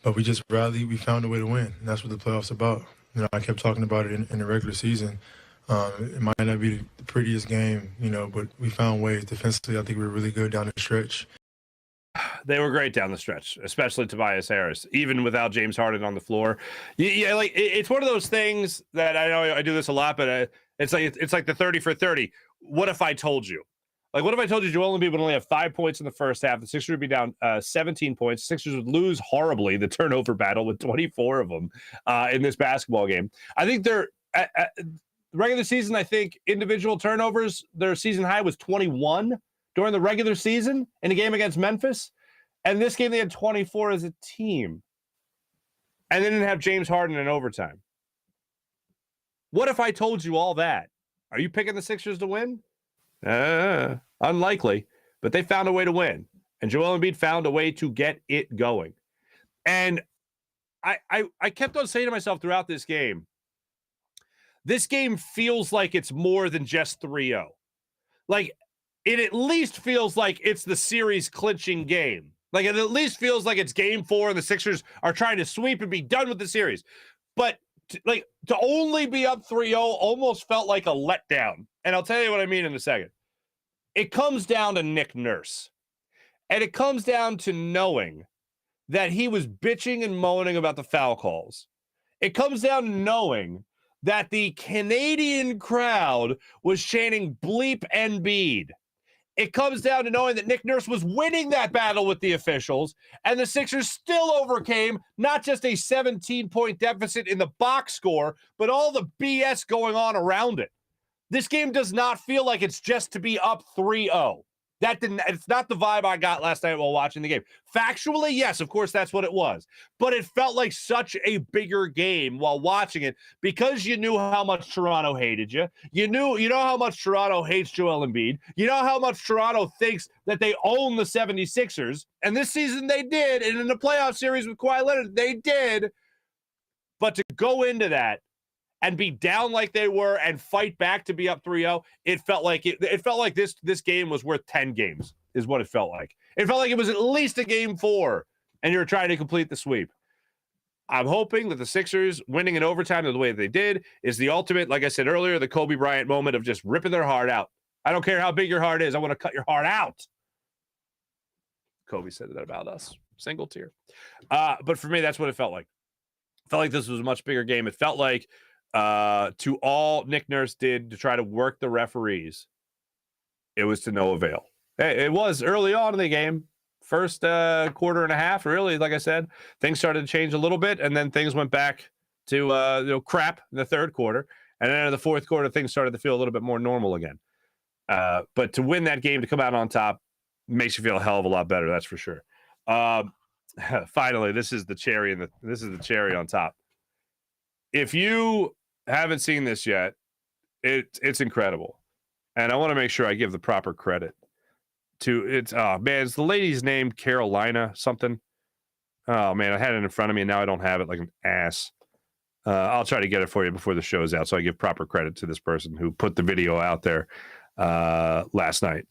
but we just rallied. We found a way to win, and that's what the playoffs about. You know, I kept talking about it in the regular season. It might not be the prettiest game, you know, but we found ways defensively. I think we were really good down the stretch. They were great down the stretch, especially Tobias Harris, even without James Harden on the floor. Yeah, like it's one of those things that I know I do this a lot, but it's like the 30 for 30. What if I told you? Like, what if I told you Joel Embiid would only have 5 points in the first half? The Sixers would be down 17 points. The Sixers would lose horribly the turnover battle with 24 of them in this basketball game. I think they're regular season. I think individual turnovers, their season high was 21 during the regular season in a game against Memphis. And this game, they had 24 as a team. And they didn't have James Harden in overtime. What if I told you all that? Are you picking the Sixers to win? Unlikely. But they found a way to win. And Joel Embiid found a way to get it going. And I kept on saying to myself throughout this game feels like it's more than just 3-0. Like, it at least feels like it's the series clinching game. Like, it at least feels like it's game 4 and the Sixers are trying to sweep and be done with the series. But to only be up 3-0 almost felt like a letdown. And I'll tell you what I mean in a second. It comes down to Nick Nurse. And it comes down to knowing that he was bitching and moaning about the foul calls. It comes down to knowing that the Canadian crowd was chanting bleep Embiid. It comes down to knowing that Nick Nurse was winning that battle with the officials, and the Sixers still overcame not just a 17-point deficit in the box score, but all the BS going on around it. This game does not feel like it's just to be up 3-0. It's not the vibe I got last night while watching the game. Factually, yes, of course, that's what it was. But it felt like such a bigger game while watching it because you knew how much Toronto hated you. You know how much Toronto hates Joel Embiid. You know how much Toronto thinks that they own the 76ers. And this season they did. And in the playoff series with Kawhi Leonard, they did. But to go into that and be down like they were and fight back to be up 3-0, it felt like this game was worth 10 games is what it felt like. It felt like it was at least a game 4 and you're trying to complete the sweep. I'm hoping that the Sixers winning in overtime the way they did is the ultimate, like I said earlier, the Kobe Bryant moment of just ripping their heart out. I don't care how big your heart is. I want to cut your heart out. Kobe said that about us. Single tear. But for me, that's what it felt like. It felt like this was a much bigger game. It felt like to all Nick Nurse did to try to work the referees, it was to no avail. It was early on in the game, first quarter and a half, really, like I said, things started to change a little bit, and then things went back to crap in the third quarter, and then in the fourth quarter, things started to feel a little bit more normal again. But to win that game, to come out on top, makes you feel a hell of a lot better, that's for sure. Finally, this is the cherry on top. If you haven't seen this yet, it's incredible. And I want to make sure I give the proper credit to it's the lady's name, Carolina something. Oh man, I had it in front of me and now I don't have it like an ass. I'll try to get it for you before the show's out, so I give proper credit to this person who put the video out there last night.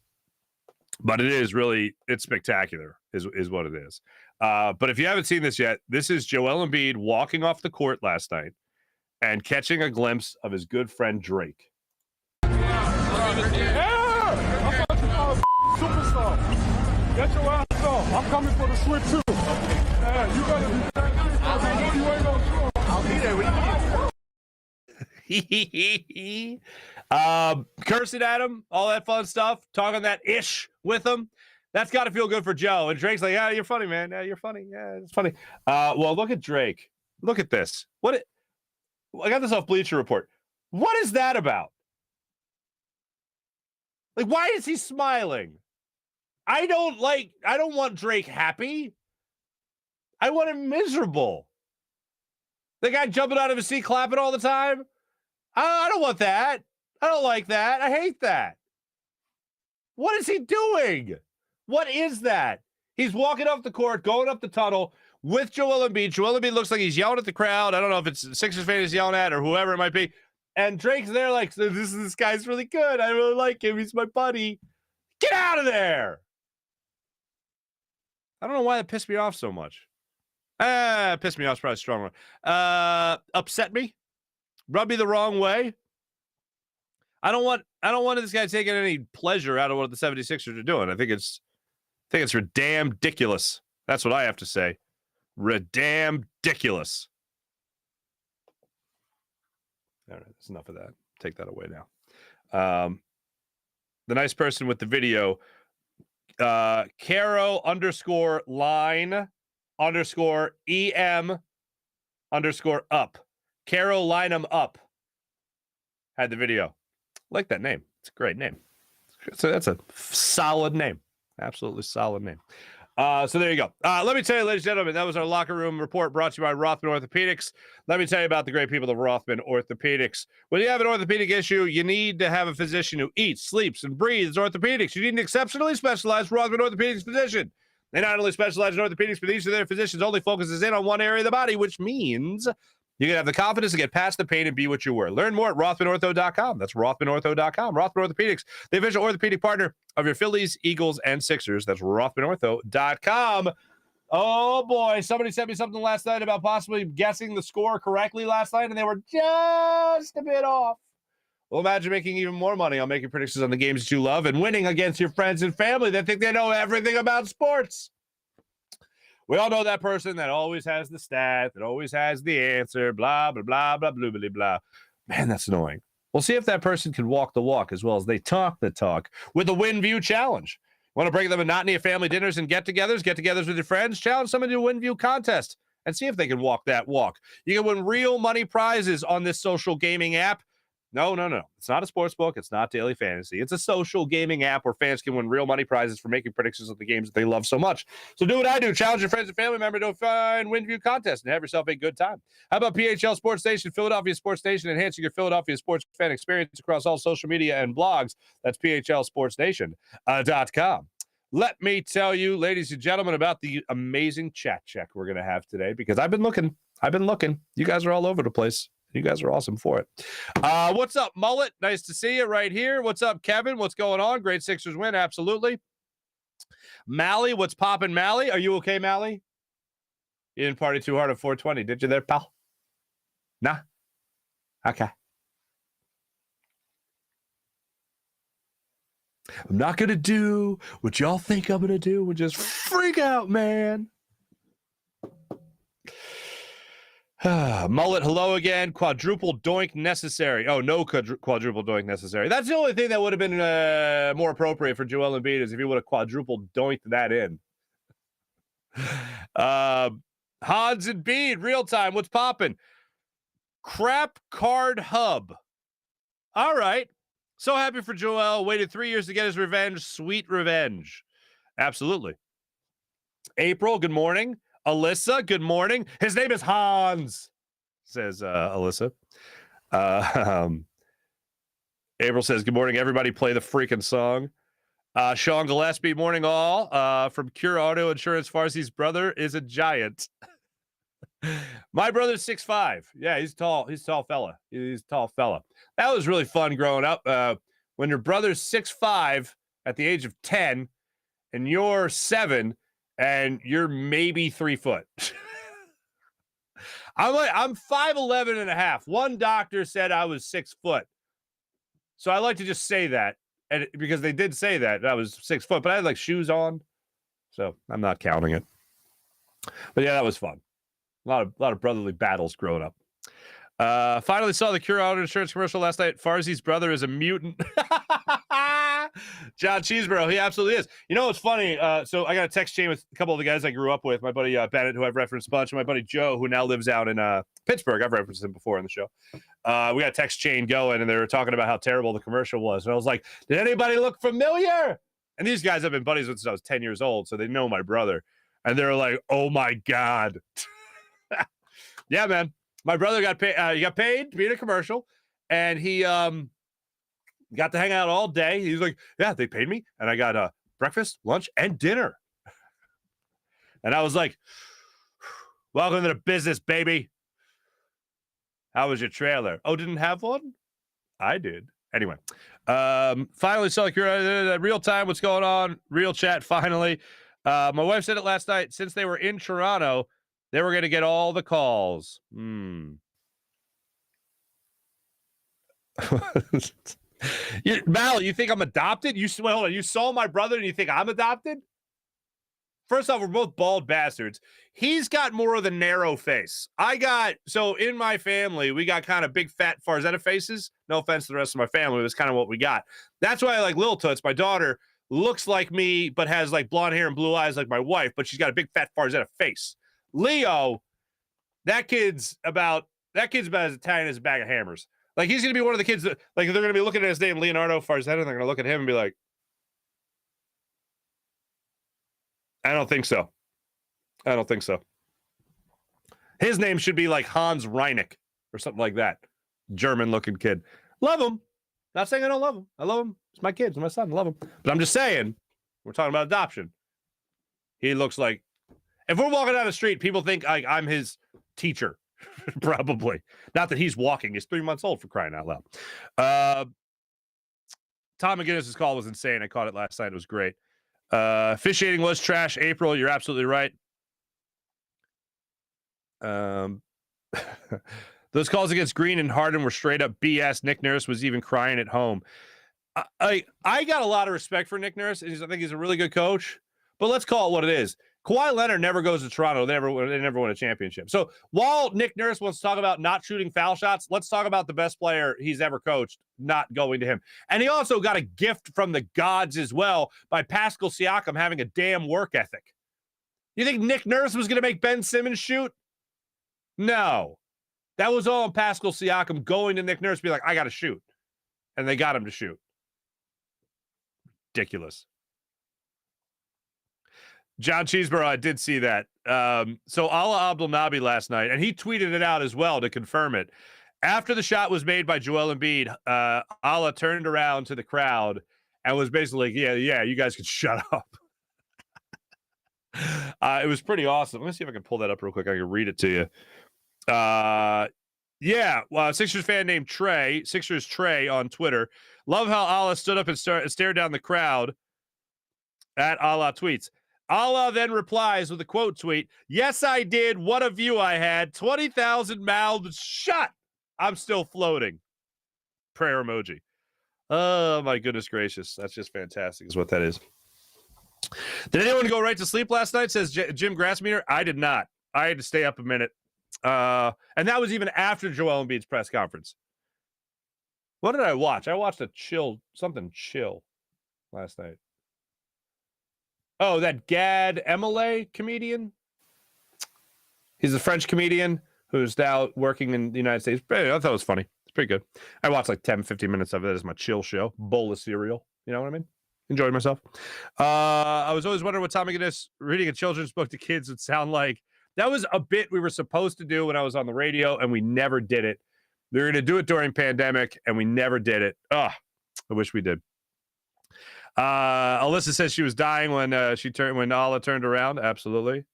But it's spectacular is what it is. But if you haven't seen this yet, this is Joel Embiid walking off the court last night and catching a glimpse of his good friend Drake. Yeah! I thought you were a superstar. Get your ass off. I'm coming for the switch too. Yeah, you better be back. I know you ain't gonna score. I'll be there when you Cursing at him, all that fun stuff, talking that ish with him. That's got to feel good for Joe. And Drake's like, yeah, you're funny, man. Yeah, you're funny. Yeah, it's funny. Well, look at Drake. Look at this. I got this off Bleacher Report. What is that about? Like, why is he smiling? I don't want Drake happy. I want him miserable. The guy jumping out of his seat, clapping all the time. I don't want that. I don't like that. I hate that. What is he doing? What is that? He's walking off the court, going up the tunnel with Joel Embiid. Joel Embiid looks like he's yelling at the crowd. I don't know if it's Sixers fan he's yelling at or whoever it might be. And Drake's there like, this guy's really good. I really like him. He's my buddy. Get out of there. I don't know why that pissed me off so much. Pissed me off is probably a strong one. Upset me. Rub me the wrong way. I don't want this guy taking any pleasure out of what the 76ers are doing. I think it's redamn-diculous. That's what I have to say. Redamn-diculous. All right, that's enough of that. Take that away now. The nice person with the video, Caro _line _EM _up. Caro Lineham up had the video. Like that name. It's a great name. So that's a solid name. Absolutely solid name. So there you go. Let me tell you, ladies and gentlemen, that was our locker room report brought to you by Rothman Orthopedics. Let me tell you about the great people of Rothman Orthopedics. When you have an orthopedic issue, you need to have a physician who eats, sleeps, and breathes orthopedics. You need an exceptionally specialized Rothman Orthopedics physician. They not only specialize in orthopedics, but each of their physicians only focuses in on one area of the body, which means you can have the confidence to get past the pain and be what you were. Learn more at RothmanOrtho.com. That's RothmanOrtho.com. Rothman Orthopedics, the official orthopedic partner of your Phillies, Eagles, and Sixers. That's RothmanOrtho.com. Oh, boy. Somebody sent me something last night about possibly guessing the score correctly last night, and they were just a bit off. Well, imagine making even more money on making predictions on the games that you love and winning against your friends and family that think they know everything about sports. We all know that person that always has the stat, that always has the answer, blah, blah, blah, blah, blah, blah, blah. Man, that's annoying. We'll see if that person can walk the walk as well as they talk the talk with the Win View Challenge. Want to break the monotony of family dinners and get-togethers with your friends? Challenge someone to a Win View contest and see if they can walk that walk. You can win real money prizes on this social gaming app. No. It's not a sports book. It's not daily fantasy. It's a social gaming app where fans can win real money prizes for making predictions of the games that they love so much. So do what I do. Challenge your friends and family member to a fun Win View contest and have yourself a good time. How about PHL Sports Station, Philadelphia Sports Station, enhancing your Philadelphia sports fan experience across all social media and blogs? That's PHLSportsStation.com. Let me tell you, ladies and gentlemen, about the amazing chat check we're going to have today because I've been looking. You guys are all over the place. You guys are awesome for it. What's up, Mullet? Nice to see you right here. What's up, Kevin? What's going on? Great Sixers win. Absolutely. Mally, what's poppin', Mally? Are you okay, Mally? You didn't party too hard at 420, did you there, pal? Nah? Okay. I'm not going to do what y'all think I'm going to do and just freak out, man. Mullet, hello again. Quadruple doink necessary. Oh, no quadruple doink necessary. That's the only thing that would have been more appropriate for Joel Embiid is if he would have quadruple doinked that in. Hans Embiid, real time. What's popping? Crap card hub. All right. So happy for Joel. Waited 3 years to get his revenge. Sweet revenge. Absolutely. April, good morning. Alyssa, good morning. His name is Hans, says Alyssa. April says, good morning, everybody. Play the freaking song. Sean Gillespie, morning all. From Cure Auto Insurance, Farzi's brother is a giant. My brother's 6'5". Yeah, he's tall. He's a tall fella. He's a tall fella. That was really fun growing up. When your brother's 6'5" at the age of 10 and you're 7 and you're maybe 3 foot. I'm 5'11 and a half. One doctor said I was 6 foot. So I like to just say that, and because they did say that I was 6 foot, but I had like shoes on, so I'm not counting it. But yeah, that was fun. A lot of brotherly battles growing up. Finally saw the Cure Auto Insurance commercial last night. Farzi's brother is a mutant. John Cheeseborough, he absolutely is. You know what's funny? So I got a text chain with a couple of the guys I grew up with. My buddy Bennett, who I've referenced a bunch, and my buddy Joe, who now lives out in Pittsburgh. I've referenced him before on the show. We got a text chain going, and they were talking about how terrible the commercial was. And I was like, did anybody look familiar? And these guys have been buddies since I was 10 years old, so they know my brother. And they're like, oh, my God. Yeah, man. My brother got paid. He got paid to be in a commercial, and he got to hang out all day. He's like, yeah, they paid me, and I got breakfast, lunch, and dinner. And I was like, welcome to the business, baby. How was your trailer? Oh, didn't have one? I did. Anyway, finally saw your real time. What's going on? Real chat, finally. My wife said it last night. Since they were in Toronto, they were going to get all the calls. Mal, you think I'm adopted? Hold on. You saw my brother and you think I'm adopted? First off, we're both bald bastards. He's got more of the narrow face. So in my family, we got kind of big, fat Farzetta faces. No offense to the rest of my family. It was kind of what we got. That's why I like Lil Toots. My daughter looks like me, but has like blonde hair and blue eyes like my wife, but she's got a big, fat Farzetta face. Leo, that kid's about as Italian as a bag of hammers. Like, he's going to be one of the kids that, like, they're going to be looking at his name, Leonardo Farzetta, and they're going to look at him and be like, I don't think so. His name should be like Hans Reineck or something like that. German-looking kid. Love him. Not saying I don't love him. I love him. It's my kid. It's my son. I love him. But I'm just saying, we're talking about adoption. He looks like, if we're walking down the street, people think like I'm his teacher. Probably. Not that he's walking. He's 3 months old, for crying out loud. Tom McGinnis's call was insane. I caught it last night. It was great. Officiating was trash. April, you're absolutely right. Those calls against Green and Harden were straight up BS. Nick Nurse was even crying at home. I got a lot of respect for Nick Nurse. I think he's a really good coach. But let's call it what it is. Kawhi Leonard never goes to Toronto. They never win a championship. So while Nick Nurse wants to talk about not shooting foul shots, let's talk about the best player he's ever coached not going to him. And he also got a gift from the gods as well by Pascal Siakam having a damn work ethic. You think Nick Nurse was going to make Ben Simmons shoot? No. That was all on Pascal Siakam going to Nick Nurse, be like, I got to shoot. And they got him to shoot. Ridiculous. John Cheeseborough, I did see that. So Ala Abdelnaby last night, and he tweeted it out as well to confirm it. After the shot was made by Joel Embiid, Ala turned around to the crowd and was basically like, yeah, you guys can shut up. It was pretty awesome. Let me see if I can pull that up real quick. I can read it to you. Sixers fan named Trey, Sixers Trey on Twitter. Love how Ala stood up and stared down the crowd at Ala tweets. Allah then replies with a quote tweet, yes, I did. What a view I had. 20,000 mouths shut. I'm still floating. Prayer emoji. Oh, my goodness gracious. That's just fantastic is what that is. Did anyone go right to sleep last night, says Jim Grassmeter? I did not. I had to stay up a minute. And that was even after Joel Embiid's press conference. What did I watch? I watched something chill last night. Oh, that Gad Emile comedian. He's a French comedian who's now working in the United States. I thought it was funny. It's pretty good. I watched like 10, 15 minutes of it as my chill show. Bowl of cereal. You know what I mean? Enjoyed myself. I was always wondering what Tommy Guinness reading a children's book to kids would sound like. That was a bit we were supposed to do when I was on the radio, and we never did it. We were going to do it during pandemic, and we never did it. I wish we did. Alyssa says she was dying when Allah turned around. Absolutely.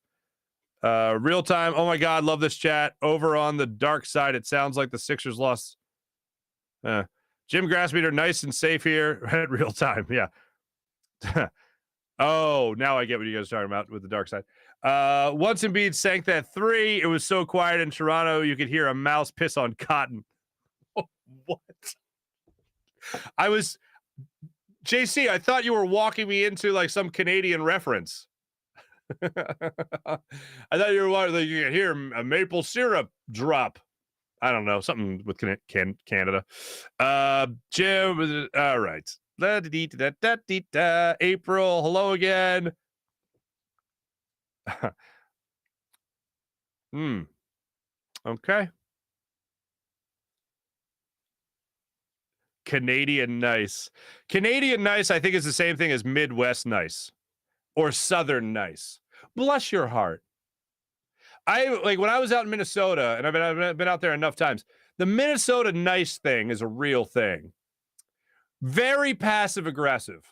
Real time. Oh my God, love this chat. Over on the dark side, it sounds like the Sixers lost. Jim Grassmeter, nice and safe here at real time. Yeah. Oh, now I get what you guys are talking about with the dark side. Once Embiid sank that 3, it was so quiet in Toronto you could hear a mouse piss on cotton. What? JC, I thought you were walking me into like some Canadian reference. I thought you were like you could hear a maple syrup drop. I don't know, something with Canada. Jim, all right. April, hello again. Okay. Canadian nice. Canadian nice, I think, is the same thing as Midwest nice or Southern nice. Bless your heart. When I was out in Minnesota, and I've been out there enough times, the Minnesota nice thing is a real thing. Very passive aggressive,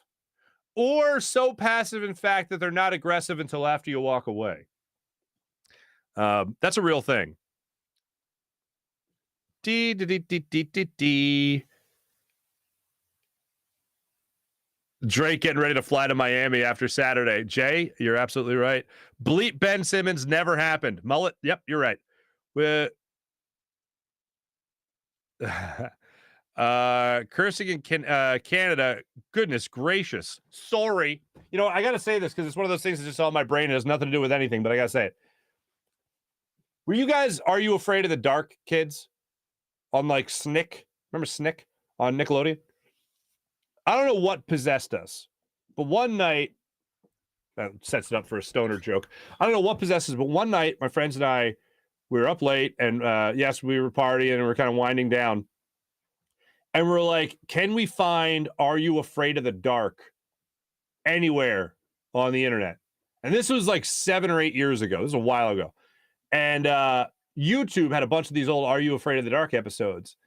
or so passive, in fact, that they're not aggressive until after you walk away. That's a real thing. Drake getting ready to fly to Miami after Saturday. Jay, you're absolutely right. Bleep Ben Simmons never happened. Mullet, yep, you're right. Cursing in Canada, goodness gracious. Sorry. You know, I got to say this because it's one of those things that's just on my brain. It has nothing to do with anything, but I got to say it. Were you guys, Are You Afraid of the Dark kids on like Snick? Remember Snick on Nickelodeon? I don't know what possessed us, but one night, that sets it up for a stoner joke. I don't know what possessed us, but one night, my friends and I, we were up late, and yes, we were partying, and we were kind of winding down. And we're like, can we find Are You Afraid of the Dark anywhere on the internet? And this was like 7 or 8 years ago. This was a while ago. And YouTube had a bunch of these old Are You Afraid of the Dark episodes.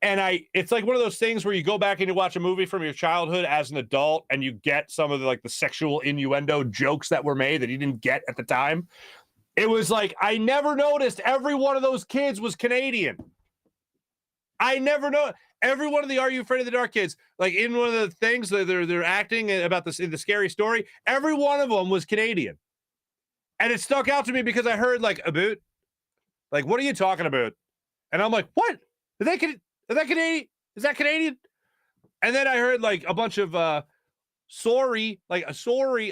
And it's like one of those things where you go back and you watch a movie from your childhood as an adult and you get some of the sexual innuendo jokes that were made that you didn't get at the time. It was like, I never noticed every one of those kids was Canadian. I never know. Every one of the Are You Afraid of the Dark kids, like in one of the things that they're acting about the scary story, every one of them was Canadian. And it stuck out to me because I heard about, what are you talking about? And I'm like, what? Is that Canadian? Is that Canadian? And then I heard a bunch of sorry, like a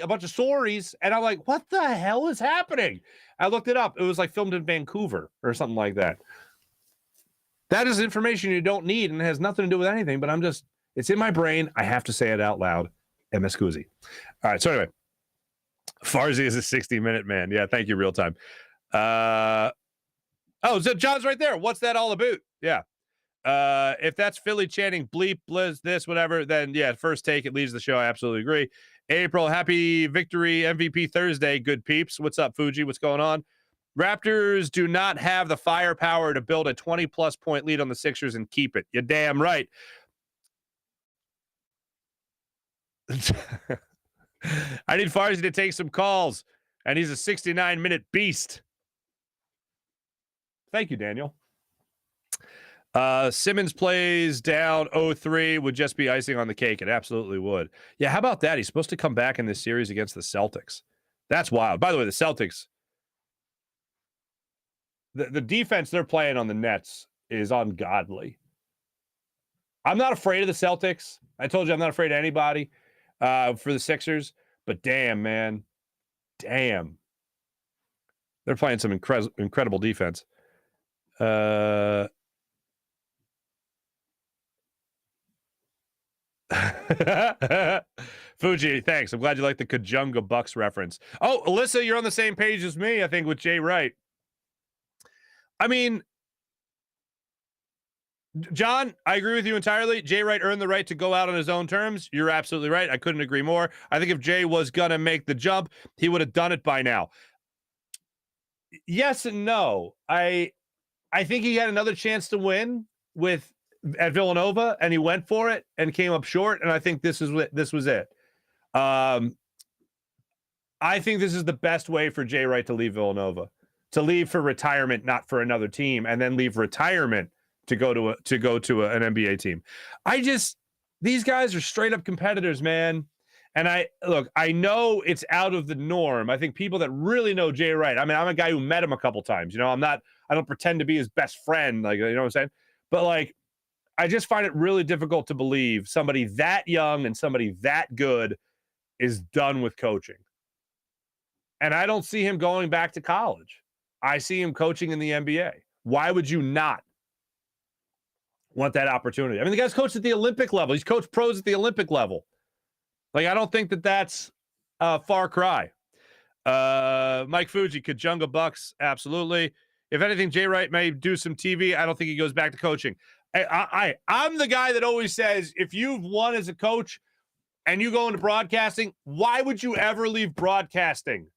bunch of sorries. And I'm like, what the hell is happening? I looked it up. It was like filmed in Vancouver or something like that. That is information you don't need and it has nothing to do with anything, but it's in my brain. I have to say it out loud. MS Koozie. All right. So anyway, Farzy is a 60-minute man. Yeah. Thank you. Real time. Oh, so John's right there. What's that all about? Yeah. If that's Philly chanting bleep, blizz, this, whatever, then yeah, first take, it leaves the show. I absolutely agree. April, happy victory MVP Thursday. Good peeps. What's up, Fuji? What's going on? Raptors do not have the firepower to build a 20-plus point lead on the Sixers and keep it. You're damn right. I need Farzy to take some calls, and he's a 69-minute beast. Thank you, Daniel. Simmons plays down 0-3 would just be icing on the cake. It absolutely would. Yeah, how about that? He's supposed to come back in this series against the Celtics. That's wild. By the way, the Celtics, the defense they're playing on the Nets is ungodly. I'm not afraid of the Celtics. I told you I'm not afraid of anybody for the Sixers. But damn, man. Damn. They're playing some incredible defense. Fuji, thanks. I'm glad you like the Kajunga Bucks reference. Oh, Alyssa, you're on the same page as me, I think, with Jay Wright. I mean, John, I agree with you entirely. Jay Wright earned the right to go out on his own terms. You're absolutely right. I couldn't agree more. I think if Jay was going to make the jump, he would have done it by now. Yes and no. I think he had another chance to win at Villanova, and he went for it and came up short, and I think this was it. I think this is the best way for Jay Wright to leave Villanova, to leave for retirement, not for another team, and then leave retirement to go to an NBA team. These guys are straight up competitors, man. And I know it's out of the norm. I think people that really know Jay Wright, I mean, I'm a guy who met him a couple times, you know, I don't pretend to be his best friend, like, you know what I'm saying? But like, I just find it really difficult to believe somebody that young and somebody that good is done with coaching. And I don't see him going back to college. I see him coaching in the NBA. Why would you not want that opportunity? I mean, the guy's coached at the Olympic level. He's coached pros at the Olympic level. Like, I don't think that's a far cry. Mike Fuji, Kajunga Bucks, absolutely. If anything, Jay Wright may do some TV. I don't think he goes back to coaching. I'm the guy that always says, if you've won as a coach and you go into broadcasting, why would you ever leave broadcasting?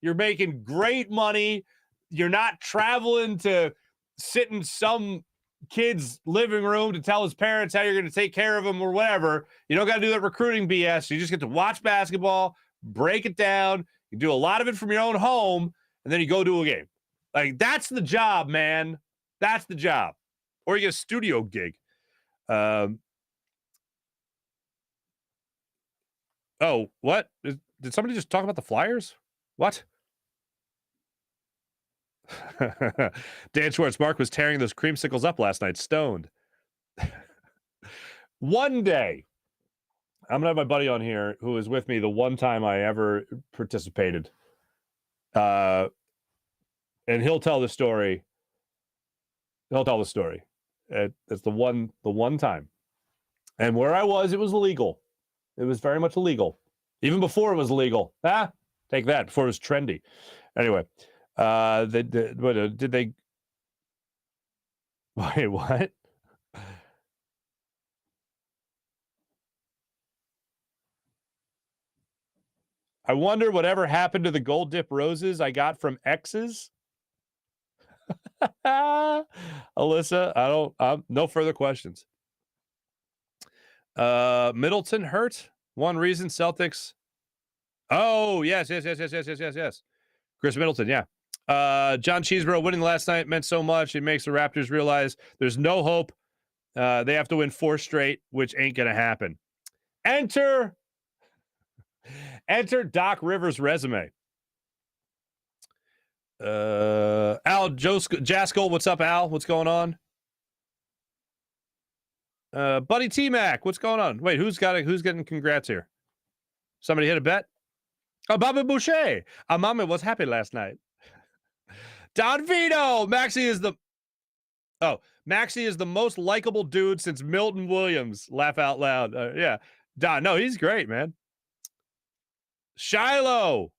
You're making great money. You're not traveling to sit in some kid's living room to tell his parents how you're going to take care of them or whatever. You don't got to do that recruiting BS. You just get to watch basketball, break it down. You do a lot of it from your own home, and then you go do a game. Like, that's the job, man. That's the job. Or you get a studio gig. Oh, what? Did somebody just talk about the Flyers? What? Dan Schwartz, Mark was tearing those creamsicles up last night, stoned. One day, I'm going to have my buddy on here who was with me the one time I ever participated. And he'll tell the story. It's the one time. And where I was, it was illegal. It was very much illegal. Even before it was legal. Take that. Before it was trendy. Anyway, did they? Wait, what? I wonder whatever happened to the gold dip roses I got from exes. Alyssa, no further questions. Middleton hurt. One reason Celtics. Oh, yes. Chris Middleton, yeah. John Cheeseborough winning last night meant so much. It makes the Raptors realize there's no hope. They have to win 4 straight, which ain't going to happen. Enter Doc Rivers' resume. Al Jaskell, what's up, Al? What's going on? Buddy T-Mac, what's going on? Wait, who's getting congrats here? Somebody hit a bet. Oh, Bobby Boucher. Mama was happy last night. Don Vito. Maxey is the most likable dude since Milton Williams. Laugh out loud. Yeah. Don, no, he's great, man. Shiloh.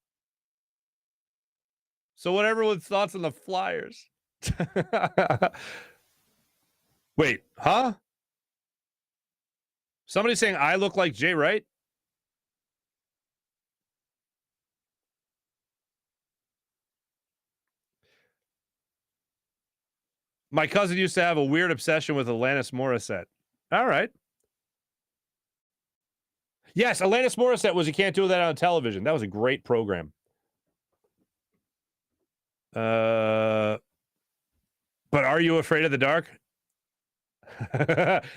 So what everyone's thoughts on the Flyers? Wait, huh? Somebody saying I look like Jay Wright? My cousin used to have a weird obsession with Alanis Morissette. All right. Yes, Alanis Morissette was You Can't Do That on Television. That was a great program. But are you afraid of the dark?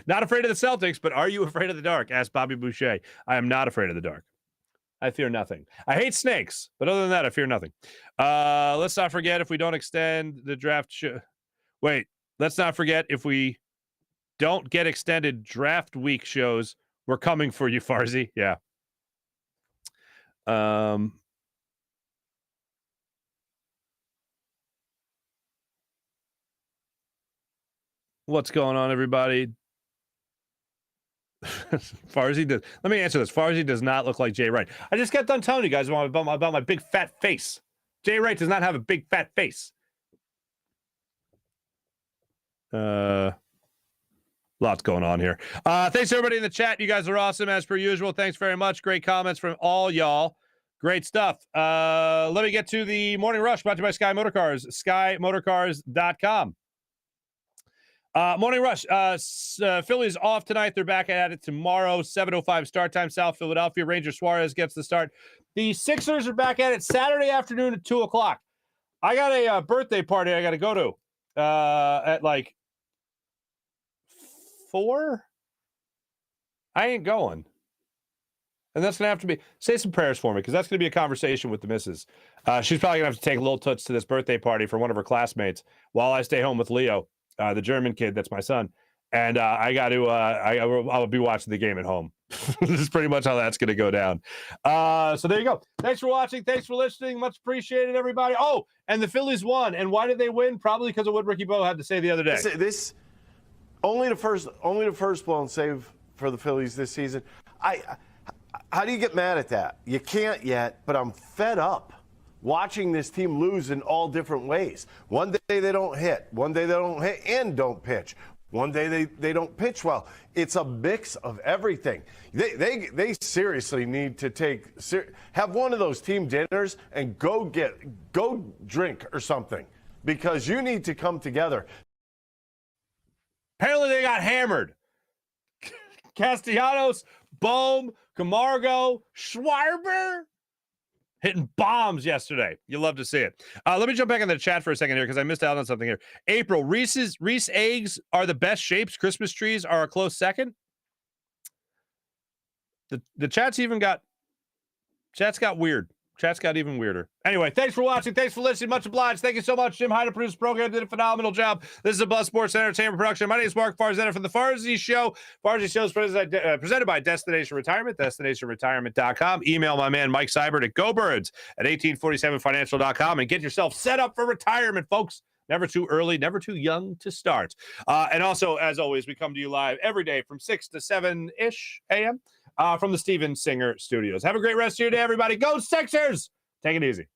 Not afraid of the Celtics, but are you afraid of the dark? Asked Bobby Boucher. I am not afraid of the dark. I fear nothing. I hate snakes, but other than that, I fear nothing. Let's not forget if we don't extend the draft. Wait, let's not forget if we don't get extended draft week shows, we're coming for you, Farzy. Yeah. What's going on, everybody? Farzy does. Let me answer this. Farzy does not look like Jay Wright. I just got done telling you guys about my big fat face. Jay Wright does not have a big fat face. Lots going on here. Thanks everybody in the chat. You guys are awesome as per usual. Thanks very much. Great comments from all y'all. Great stuff. Let me get to the morning rush brought to you by Sky Motorcars, skymotorcars.com. Morning rush. Phillies off tonight. They're back at it tomorrow. 7:05 start time. South Philadelphia. Ranger Suarez gets the start. The Sixers are back at it Saturday afternoon at 2:00. I got a birthday party I got to go to at like 4. I ain't going. And that's going to have to be, say some prayers for me, because that's going to be a conversation with the missus. She's probably going to have to take a little toots to this birthday party for one of her classmates while I stay home with Leo, the German kid. That's my son. And I got to, I'll be watching the game at home. This is pretty much how that's going to go down. So there you go. Thanks for watching. Thanks for listening. Much appreciated, everybody. Oh, and the Phillies won. And why did they win? Probably because of what Ricky Bowe had to say the other day. This only the first blown save for the Phillies this season. How do you get mad at that? You can't yet, but I'm fed up watching this team lose in all different ways. One day they don't hit. One day they don't hit and don't pitch. One day they don't pitch well. It's a mix of everything. They seriously need to have one of those team dinners and go drink or something, because you need to come together. Apparently they got hammered. Castellanos, Bohm, Camargo, Schwarber hitting bombs yesterday. You'll love to see it. Let me jump back in the chat for a second here because I missed out on something here. April, Reese eggs are the best shapes. Christmas trees are a close second. The chat's got weird. Chat's got even weirder. Anyway, thanks for watching. Thanks for listening. Much obliged. Thank you so much. Jim Hyder produced the program. Did a phenomenal job. This is a Buzz Sports Entertainment production. My name is Mark Farzetta from the Farzy Show. Farzy Show is presented by Destination Retirement, destinationretirement.com. Email my man Mike Seibert at GoBirds at 1847financial.com and get yourself set up for retirement, folks. Never too early, never too young to start. And also, as always, we come to you live every day from 6 to 7-ish a.m. From the Steven Singer Studios. Have a great rest of your day, everybody. Go Sixers! Take it easy.